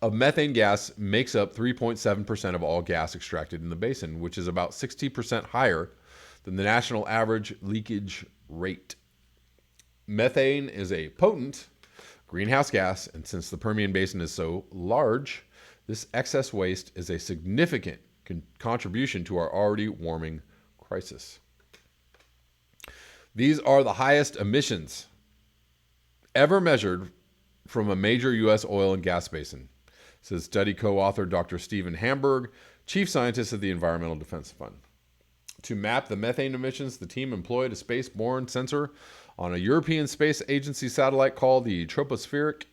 of methane gas makes up 3.7% of all gas extracted in the basin, which is about 60% higher than the national average leakage rate. Methane is a potent greenhouse gas, and since the Permian Basin is so large, this excess waste is a significant contribution to our already warming crisis. These are the highest emissions ever measured from a major U.S. oil and gas basin, says study co-author Dr. Stephen Hamburg, chief scientist of the Environmental Defense Fund. To map the methane emissions, the team employed a space-borne sensor on a European Space Agency satellite called the Tropospheric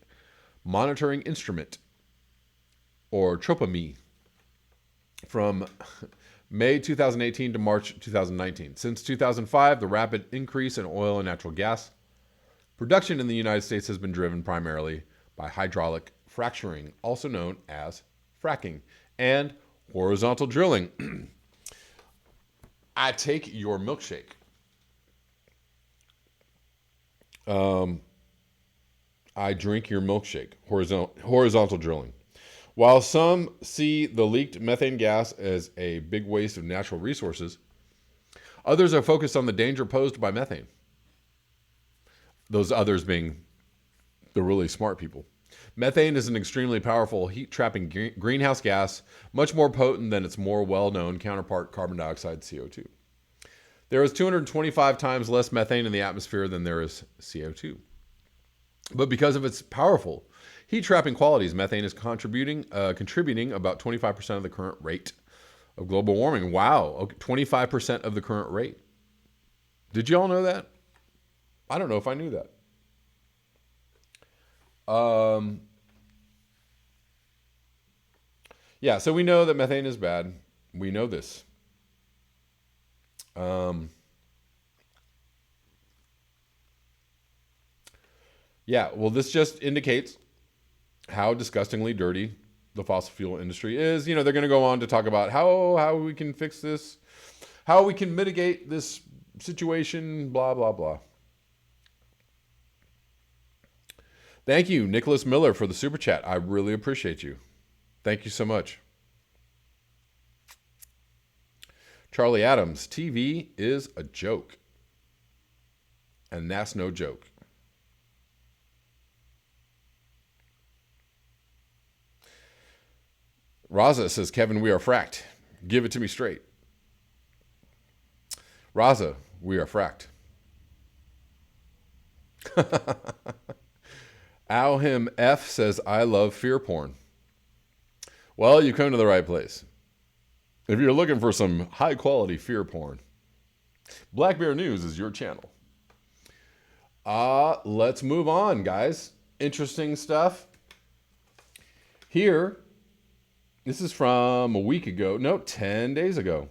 Monitoring Instrument, or TROPOMI, from May 2018 to March 2019. Since 2005, the rapid increase in oil and natural gas production in the United States has been driven primarily by hydraulic fracturing, also known as fracking, and horizontal drilling. I take your milkshake. I drink your milkshake. Horizontal drilling. While some see the leaked methane gas as a big waste of natural resources, others are focused on the danger posed by methane. Those others being the really smart people. Methane is an extremely powerful heat-trapping greenhouse gas, much more potent than its more well-known counterpart, carbon dioxide, CO2. There is 225 times less methane in the atmosphere than there is CO2. But because of its powerful heat-trapping qualities, methane is contributing about 25% of the current rate of global warming. Wow, 25% of the current rate. Did you all know that? I don't know if I knew that. Yeah, so we know that methane is bad. We know this. Yeah, well, this just indicates how disgustingly dirty the fossil fuel industry is. They're going to go on to talk about how we can fix this, how we can mitigate this situation, blah, blah, blah. Thank you, Nicholas Miller, for the super chat. I really appreciate you. Thank you so much. Charlie Adams, TV is a joke. And that's no joke. Raza says, Kevin, we are fracked. Give it to me straight. Raza, we are fracked. Alhim F says, I love fear porn. Well, you come to the right place. If you're looking for some high quality fear porn, Black Bear News is your channel. Let's move on, guys. Interesting stuff. Here, this is from a week ago. No, 10 days ago.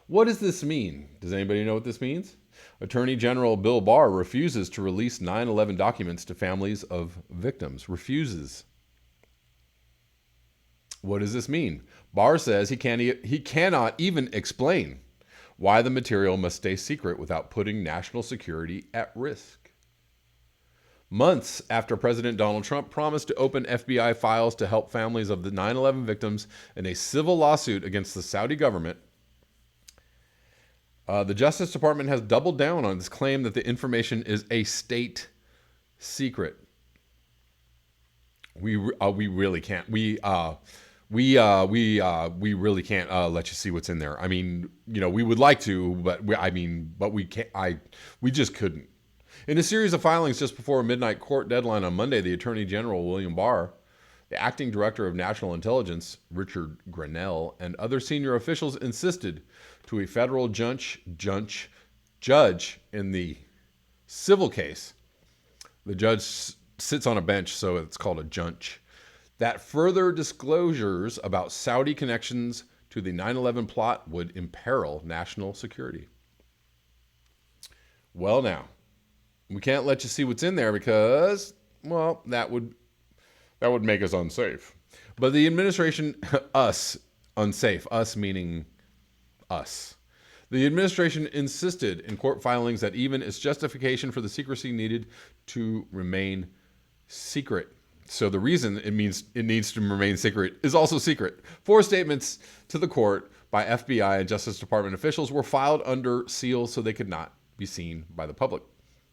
What does this mean? Does anybody know what this means? Attorney General Bill Barr refuses to release 9/11 documents to families of victims. Refuses. What does this mean? Barr says he cannot even explain why the material must stay secret without putting national security at risk. Months after President Donald Trump promised to open FBI files to help families of the 9/11 victims in a civil lawsuit against the Saudi government, the Justice Department has doubled down on its claim that the information is a state secret. We really can't. We really can't let you see what's in there. I mean, we would like to, but we can't. We just couldn't. In a series of filings just before a midnight court deadline on Monday, the Attorney General William Barr, the Acting Director of National Intelligence Richard Grenell, and other senior officials insisted to a federal judge in the civil case. The judge sits on a bench, so it's called a judge. That further disclosures about Saudi connections to the 9/11 plot would imperil national security. Well, now, we can't let you see what's in there because, well, that would make us unsafe. But the administration, unsafe, us meaning us. The administration insisted in court filings that even its justification for the secrecy needed to remain secret. So the reason it needs to remain secret is also secret. 4 statements to the court by FBI and Justice Department officials were filed under seal so they could not be seen by the public.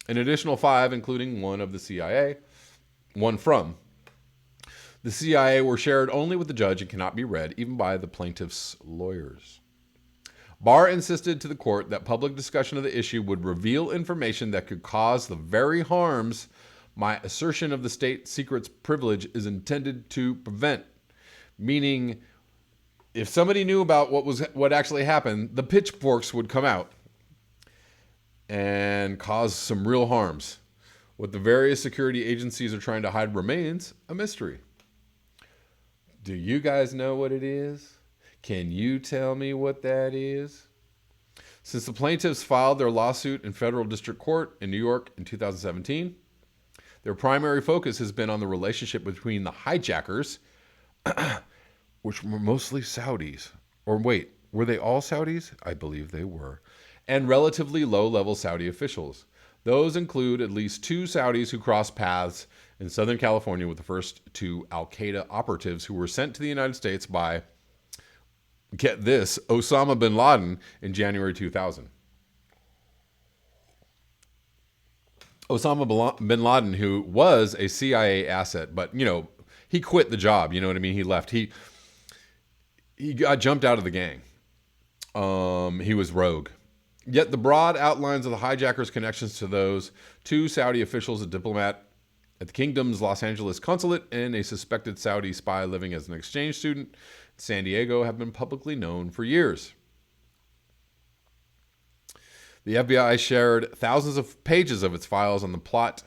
An additional 5, including one of the CIA, one from the CIA, were shared only with the judge and cannot be read even by the plaintiff's lawyers. Barr insisted to the court that public discussion of the issue would reveal information that could cause the very harms my assertion of the state secret's privilege is intended to prevent. Meaning, if somebody knew about what actually happened, the pitchforks would come out and cause some real harms. What the various security agencies are trying to hide remains a mystery. Do you guys know what it is? Can you tell me what that is? Since the plaintiffs filed their lawsuit in federal district court in New York in 2017, their primary focus has been on the relationship between the hijackers, which were mostly Saudis. Or wait, were they all Saudis? I believe they were. And relatively low-level Saudi officials. Those include at least 2 Saudis who crossed paths in Southern California with the first 2 al-Qaeda operatives who were sent to the United States by, get this, Osama bin Laden in January 2000. Osama bin Laden, who was a CIA asset, but, he quit the job. You know what I mean? He left. He got jumped out of the gang. He was rogue. Yet the broad outlines of the hijackers' connections to those 2 Saudi officials, a diplomat at the kingdom's Los Angeles consulate, and a suspected Saudi spy living as an exchange student in San Diego have been publicly known for years. The FBI shared thousands of pages of its files on the plot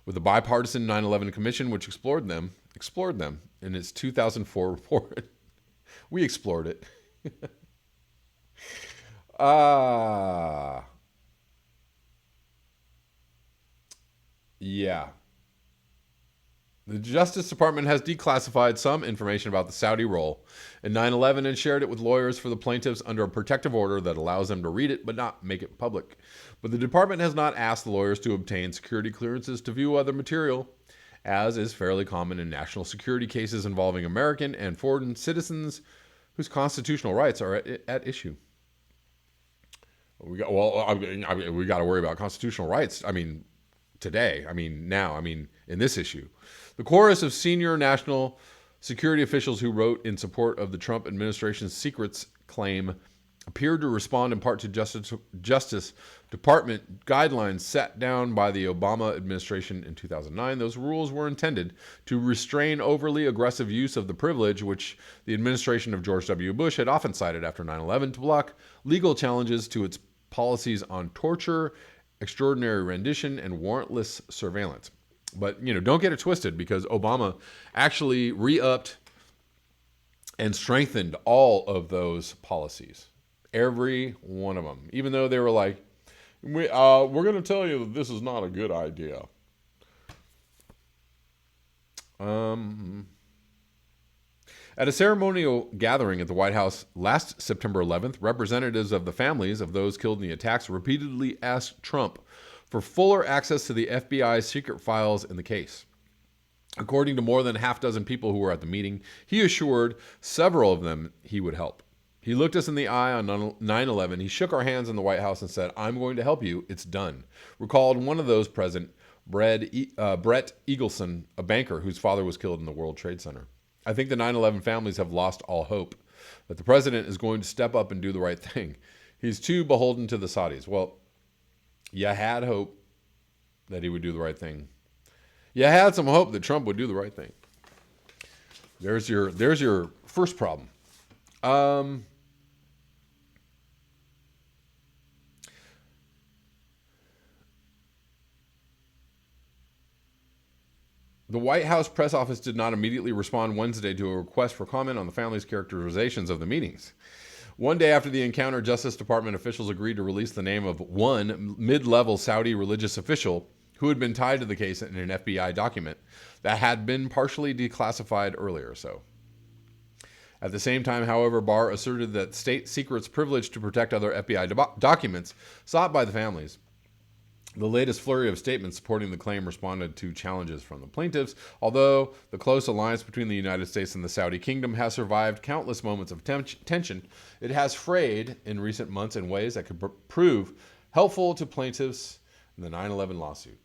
with the bipartisan 9/11 Commission, which explored them in its 2004 report. We explored it. Yeah. The Justice Department has declassified some information about the Saudi role in 9/11 and shared it with lawyers for the plaintiffs under a protective order that allows them to read it but not make it public. But the department has not asked the lawyers to obtain security clearances to view other material, as is fairly common in national security cases involving American and foreign citizens whose constitutional rights are at issue. We got we got to worry about constitutional rights. I mean, today. I mean, now. I mean, in this issue, the chorus of senior national security officials who wrote in support of the Trump administration's secrets claim appeared to respond in part to Justice Department guidelines set down by the Obama administration in 2009. Those rules were intended to restrain overly aggressive use of the privilege, which the administration of George W. Bush had often cited after 9/11 to block legal challenges to its policies on torture, extraordinary rendition, and warrantless surveillance. But, don't get it twisted, because Obama actually re-upped and strengthened all of those policies. Every one of them. Even though they were like, we're going to tell you that this is not a good idea. At a ceremonial gathering at the White House last September 11th, representatives of the families of those killed in the attacks repeatedly asked Trump for fuller access to the FBI's secret files in the case. According to more than half dozen people who were at the meeting, he assured several of them he would help. He looked us in the eye on 9/11. He shook our hands in the White House and said, "I'm going to help you. It's done," recalled one of those present, Brett Eagleson, a banker whose father was killed in the World Trade Center. I think the 9/11 families have lost all hope, but the president is going to step up and do the right thing. He's too beholden to the Saudis. Well, you had hope that he would do the right thing. You had some hope that Trump would do the right thing. There's your first problem. The White House press office did not immediately respond Wednesday to a request for comment on the family's characterizations of the meetings. One day after the encounter, Justice Department officials agreed to release the name of one mid-level Saudi religious official who had been tied to the case in an FBI document that had been partially declassified earlier. At the same time, however, Barr asserted that state secrets privileged to protect other FBI documents sought by the families. The latest flurry of statements supporting the claim responded to challenges from the plaintiffs. Although the close alliance between the United States and the Saudi kingdom has survived countless moments of tension, it has frayed in recent months in ways that could prove helpful to plaintiffs in the 9/11 lawsuit.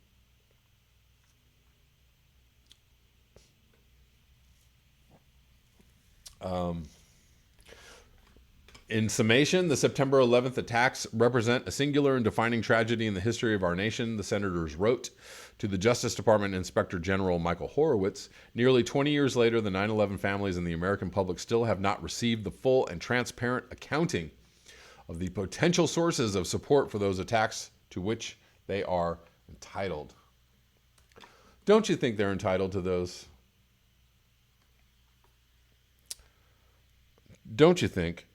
In summation, the September 11th attacks represent a singular and defining tragedy in the history of our nation, the senators wrote to the Justice Department Inspector General Michael Horowitz. Nearly 20 years later, the 9/11 families and the American public still have not received the full and transparent accounting of the potential sources of support for those attacks to which they are entitled. Don't you think they're entitled to those? Don't you think?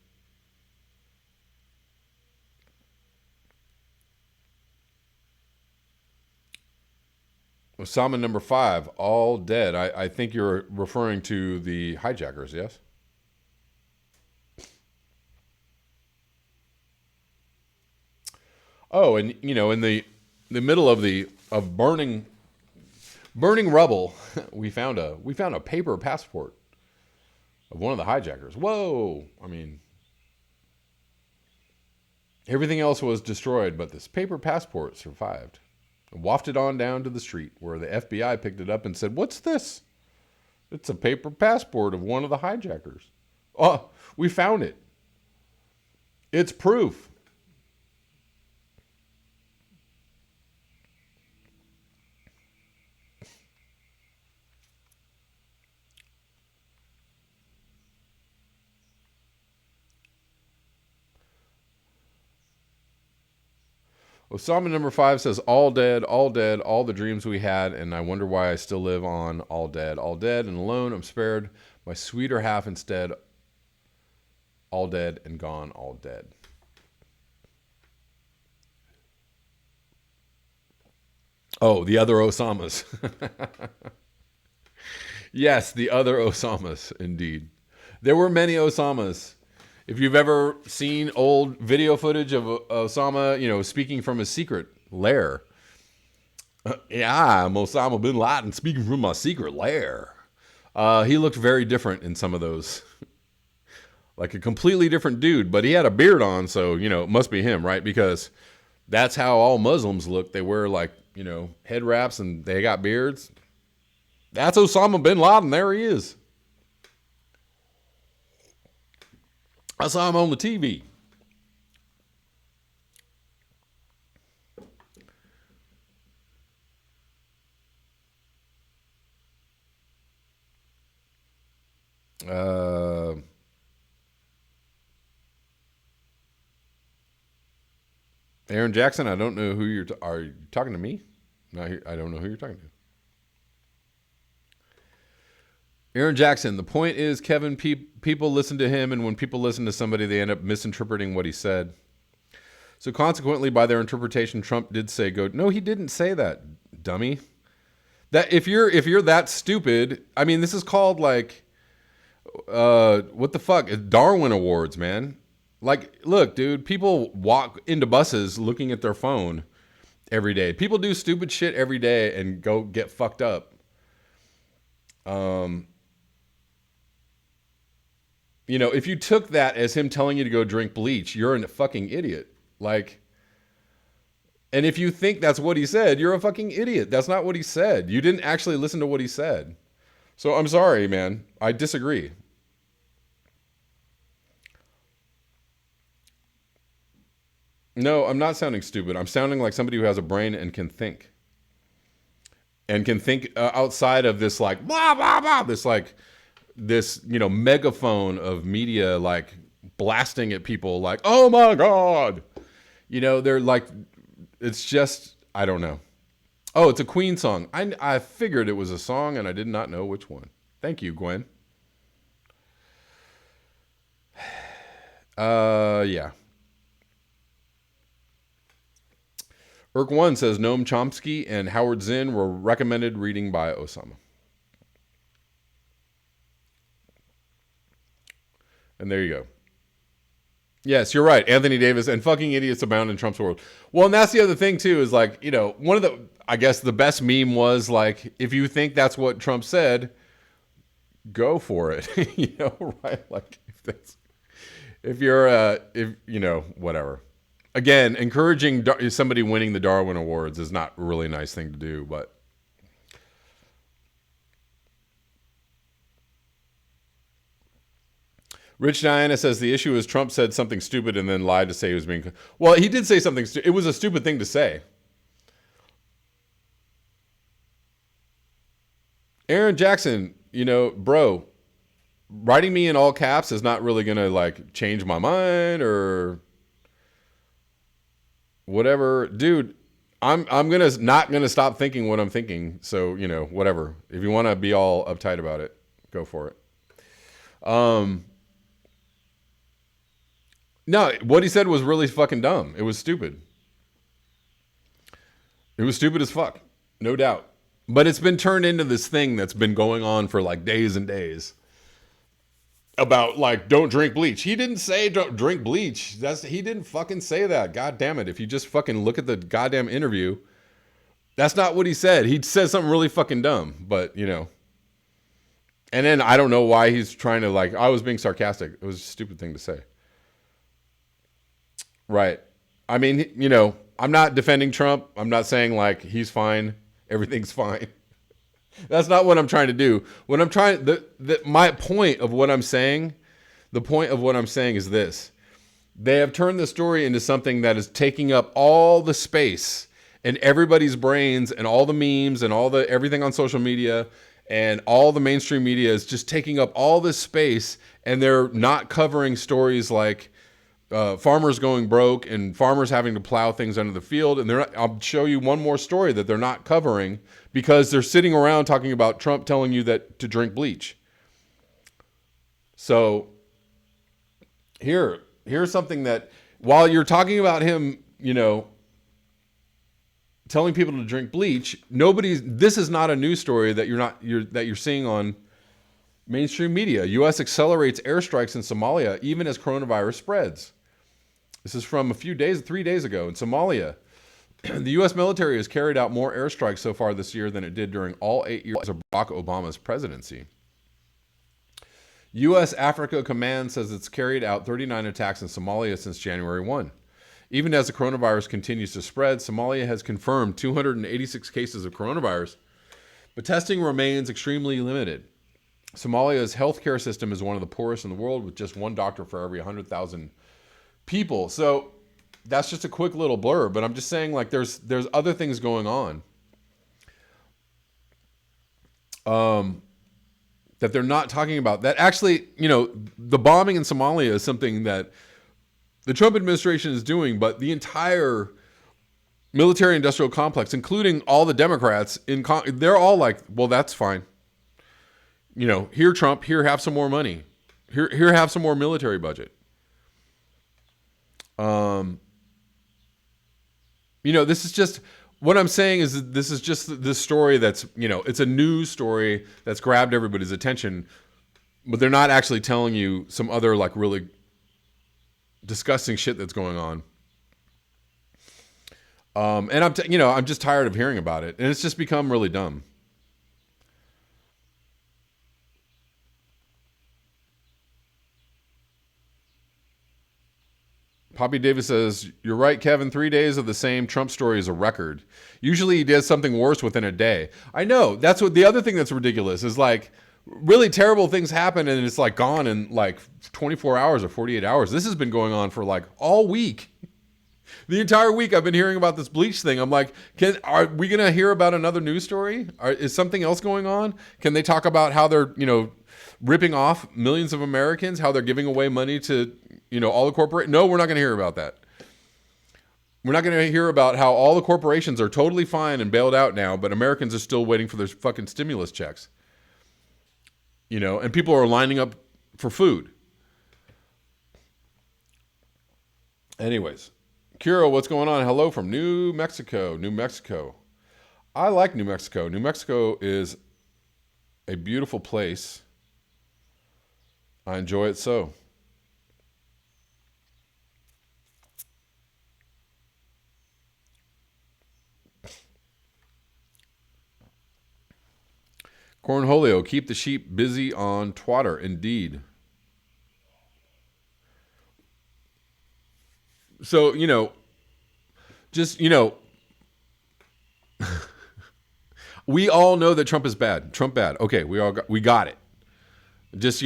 Osama number 5, all dead. I think you're referring to the hijackers, yes? Oh, and in the middle of burning rubble, we found a paper passport of one of the hijackers. Whoa! I mean, everything else was destroyed, but this paper passport survived. Wafted on down to the street, where the FBI picked it up and said, "What's this?" "It's a paper passport of one of the hijackers." "Oh, we found it. It's proof." Osama number 5 says, all dead, all the dreams we had, and I wonder why I still live on, all dead, and alone. I'm spared my sweeter half instead, all dead and gone, all dead. Oh, the other Osamas. Yes, the other Osamas, indeed. There were many Osamas. If you've ever seen old video footage of Osama, speaking from his secret lair. Yeah, I'm Osama bin Laden speaking from my secret lair. He looked very different in some of those like a completely different dude, but he had a beard on, so it must be him, right? Because that's how all Muslims look. They wear like head wraps and they got beards. That's Osama bin Laden. There he is. I saw him on the TV. Aaron Jackson, I don't know who are you talking to me? No, I don't know who you're talking to. Aaron Jackson, the point is, Kevin, people listen to him, and when people listen to somebody, they end up misinterpreting what he said. So consequently, by their interpretation, Trump did say go. No, he didn't say that, dummy. That if you're that stupid, I mean, this is called like, what the fuck? Darwin Awards, man. Like, look, dude, people walk into buses looking at their phone every day. People do stupid shit every day and go get fucked up. If you took that as him telling you to go drink bleach, you're a fucking idiot. Like, and if you think that's what he said, you're a fucking idiot. That's not what he said. You didn't actually listen to what he said. So I'm sorry, man. I disagree. No, I'm not sounding stupid. I'm sounding like somebody who has a brain and can think. And can think outside of this like, blah, blah, blah. This megaphone of media like blasting at people like, oh my God. They're like, it's just, I don't know. Oh, it's a Queen song. I figured it was a song and I did not know which one. Thank you, Gwen. Yeah. Irk1 says Noam Chomsky and Howard Zinn were recommended reading by Osama. And there you go. Yes, you're right. Anthony Davis and fucking idiots abound in Trump's world. Well, and that's the other thing too, is like, one of the, I guess the best meme was like, if you think that's what Trump said, go for it. Right? Like whatever. Again, encouraging somebody winning the Darwin Awards is not a really nice thing to do, but Rich Diana says the issue is Trump said something stupid and then lied to say he was being... Well, he did say something stupid. It was a stupid thing to say. Aaron Jackson, bro, writing me in all caps is not really going to like change my mind or whatever. Dude, I'm not going to stop thinking what I'm thinking. So, whatever. If you want to be all uptight about it, go for it. No, what he said was really fucking dumb. It was stupid. It was stupid as fuck. No doubt. But it's been turned into this thing that's been going on for like days and days. About like, don't drink bleach. He didn't say don't drink bleach. He didn't fucking say that. God damn it. If you just fucking look at the goddamn interview, that's not what he said. He said something really fucking dumb, but And then I don't know why he's trying to like, I was being sarcastic. It was a stupid thing to say. Right. I mean, I'm not defending Trump. I'm not saying like he's fine. Everything's fine. That's not what I'm trying to do. What I'm trying, my point of what I'm saying, the point of what I'm saying is this. They have turned the story into something that is taking up all the space in everybody's brains and all the memes and everything on social media and all the mainstream media is just taking up all this space, and they're not covering stories like farmers going broke and farmers having to plow things under the field. And I'll show you one more story that they're not covering because they're sitting around talking about Trump telling you that to drink bleach. So here's something that while you're talking about him, telling people to drink bleach, this is not a news story that you're seeing on mainstream media. U.S. accelerates airstrikes in Somalia even as coronavirus spreads. This is from 3 days ago in Somalia. The U.S. military has carried out more airstrikes so far this year than it did during all 8 years of Barack Obama's presidency. U.S. Africa Command says it's carried out 39 attacks in Somalia since January 1. Even as the coronavirus continues to spread, Somalia has confirmed 286 cases of coronavirus, but testing remains extremely limited. Somalia's healthcare system is one of the poorest in the world, with just one doctor for every 100,000 people. So that's just a quick little blurb, but I'm just saying, like, there's other things going on that they're not talking about. That actually, the bombing in Somalia is something that the Trump administration is doing, but the entire military-industrial complex, including all the Democrats, they're all like, well, that's fine. Here, Trump, here, have some more money. Here, have some more military budget. This is just, what I'm saying is this is just this story that's, it's a news story that's grabbed everybody's attention, but they're not actually telling you some other, like, really disgusting shit that's going on. And I'm just tired of hearing about it, and it's just become really dumb. Poppy Davis says, you're right, Kevin. 3 days of the same Trump story is a record. Usually he does something worse within a day. I know. That's what the other thing that's ridiculous is, like, really terrible things happen and it's like gone in like 24 hours or 48 hours. This has been going on for like all week. The entire week I've been hearing about this Bleach thing. I'm like, are we going to hear about another news story? Is something else going on? Can they talk about how they're, ripping off millions of Americans, how they're giving away money to, all the corporate? No, we're not going to hear about that. We're not going to hear about how all the corporations are totally fine and bailed out now, but Americans are still waiting for their fucking stimulus checks. And people are lining up for food. Anyways, Kiro, what's going on? Hello from New Mexico. New Mexico. I like New Mexico. New Mexico is a beautiful place. I enjoy it so. Cornholio, keep the sheep busy on twatter. Indeed. So, we all know that Trump is bad. Trump bad. Okay, we got it. Just,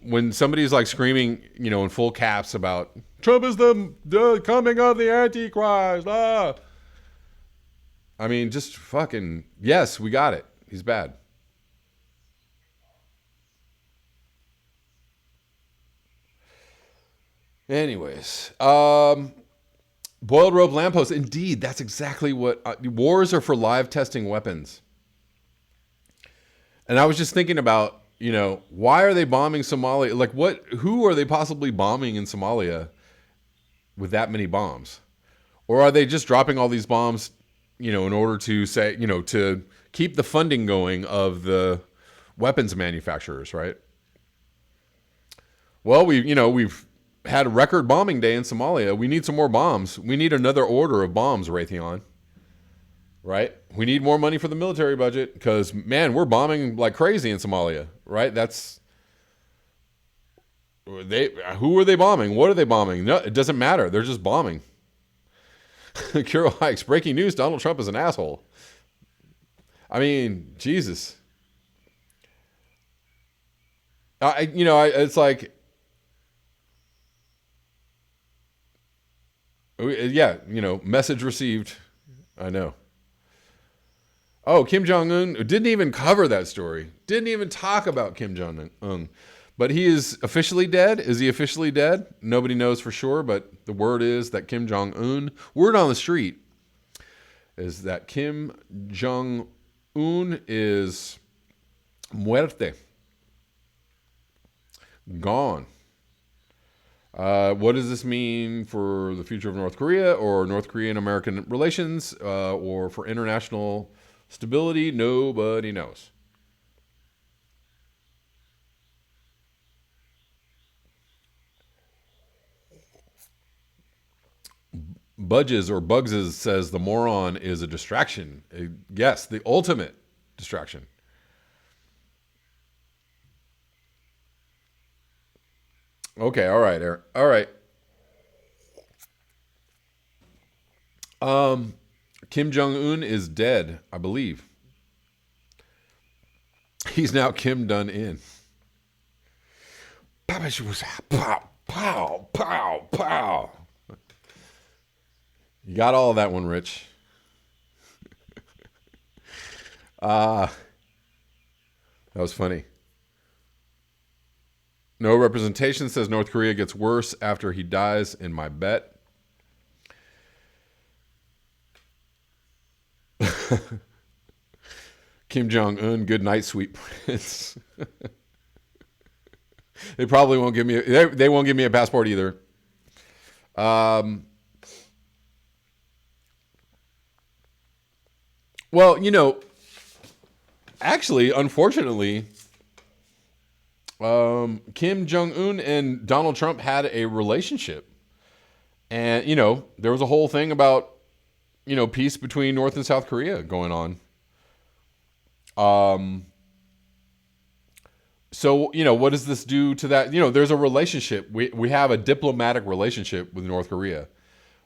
when somebody's like screaming, in full caps about Trump is the coming of the Antichrist. Ah. I mean, just fucking, yes, we got it. He's bad. Anyways, boiled rope lampposts. Indeed, that's exactly what wars are for. Live testing weapons. And I was just thinking about, why are they bombing Somalia? Like, who are they possibly bombing in Somalia with that many bombs? Or are they just dropping all these bombs, in order to say, to keep the funding going of the weapons manufacturers, right? Well, we've had a record bombing day in Somalia. We need some more bombs. We need another order of bombs, Raytheon. Right? We need more money for the military budget because, man, we're bombing like crazy in Somalia, right? Who are they bombing? What are they bombing? No, it doesn't matter. They're just bombing. Kiro Hikes, breaking news, Donald Trump is an asshole. I mean, Jesus. It's like, yeah, message received. I know. Oh, Kim Jong-un didn't even cover that story. Didn't even talk about Kim Jong-un. But he is officially dead. Is he officially dead? Nobody knows for sure, but the word is that Kim Jong-un, word on the street, is that Kim Jong-un is muerte. Gone. What does this mean for the future of North Korea or North Korean-American relations or for international stability? Nobody knows. Budges or Bugses says the moron is a distraction. Yes, the ultimate distraction. Okay, all right, Aaron. All right. Kim Jong Un is dead, I believe. He's now Kim done in. Pow, pow, pow, pow. You got all of that one, Rich. That was funny. No representation says North Korea gets worse after he dies in my bet. Kim Jong Un, good night, sweet prince. They probably won't give me. They won't give me a passport either. Well, actually, unfortunately, Kim Jong Un and Donald Trump had a relationship, and there was a whole thing about peace between North and South Korea going on. So, what does this do to that? There's a relationship. We have a diplomatic relationship with North Korea.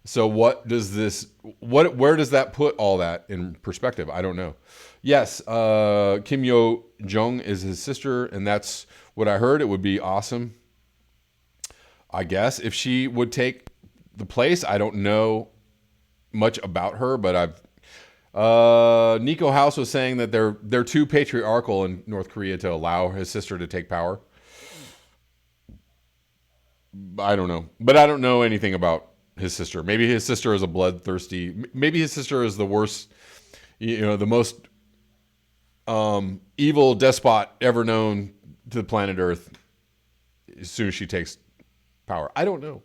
So where does that put all that in perspective? I don't know. Yes, Kim Yo Jong is his sister, and that's what I heard. It would be awesome, I guess, if she would take the place. I don't know much about her, but Nico House was saying that they're too patriarchal in North Korea to allow his sister to take power. I don't know, but I don't know anything about his sister. Maybe his sister is a bloodthirsty. Maybe his sister is the worst, the most evil despot ever known to the planet Earth. As soon as she takes power, I don't know.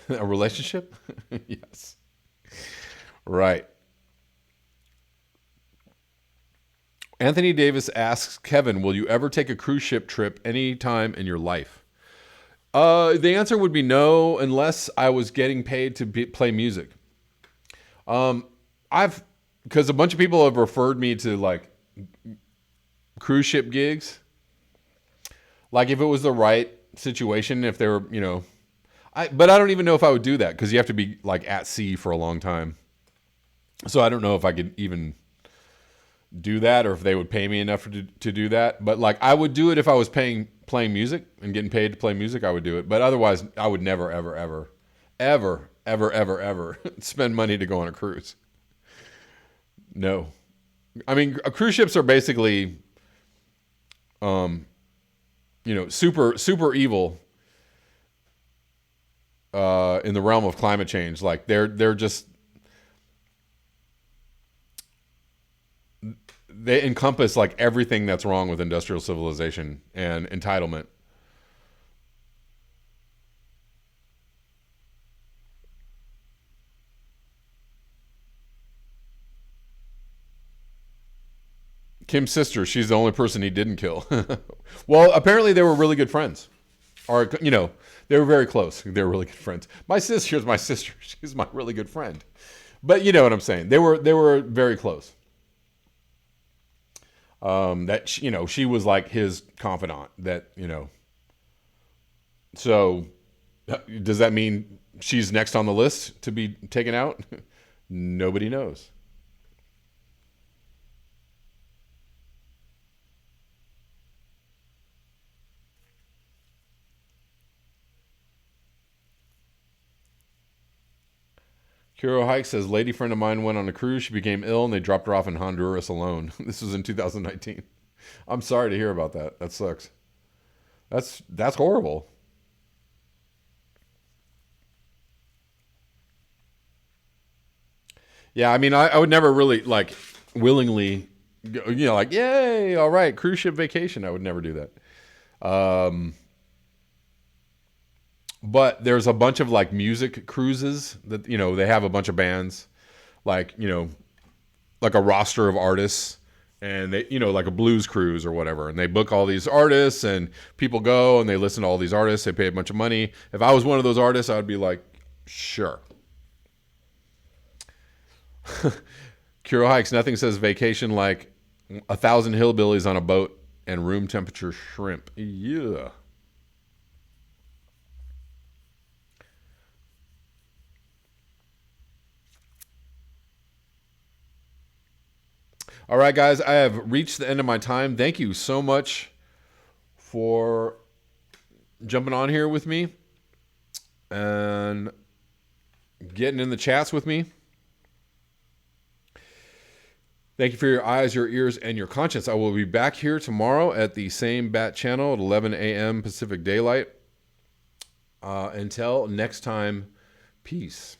A relationship? Yes. Right. Anthony Davis asks Kevin, will you ever take a cruise ship trip any time in your life? The answer would be no, unless I was getting paid to play music. Because a bunch of people have referred me to like cruise ship gigs. Like if it was the right situation, if they were, but I don't even know if I would do that because you have to be like at sea for a long time. So I don't know if I could even do that or if they would pay me enough to do that. But like I would do it if I was playing music and getting paid to play music. I would do it. But otherwise, I would never, ever, ever, ever, ever, ever, ever spend money to go on a cruise. No, I mean cruise ships are basically, super super evil. In the realm of climate change, like they're just they encompass like everything that's wrong with industrial civilization and entitlement. Kim's sister, she's the only person he didn't kill. Well, apparently they were really good friends, or they were very close. They were really good friends. My sister's my sister. She's my really good friend. But you know what I'm saying. They were very close. That she was like his confidant. That So, does that mean she's next on the list to be taken out? Nobody knows. Kuro Hike says, lady friend of mine went on a cruise. She became ill and they dropped her off in Honduras alone. This was in 2019. I'm sorry to hear about that. That sucks. That's horrible. Yeah, I mean, I would never really like willingly, like, yay, all right, cruise ship vacation. I would never do that. But there's a bunch of like music cruises that, they have a bunch of bands, like, like a roster of artists and they, like a blues cruise or whatever. And they book all these artists and people go and they listen to all these artists. They pay a bunch of money. If I was one of those artists, I would be like, sure. Kuro Hikes, nothing says vacation like 1,000 hillbillies on a boat and room temperature shrimp. Yeah. All right, guys, I have reached the end of my time. Thank you so much for jumping on here with me and getting in the chats with me. Thank you for your eyes, your ears, and your conscience. I will be back here tomorrow at the same bat channel at 11 a.m. Pacific Daylight. Until next time, peace.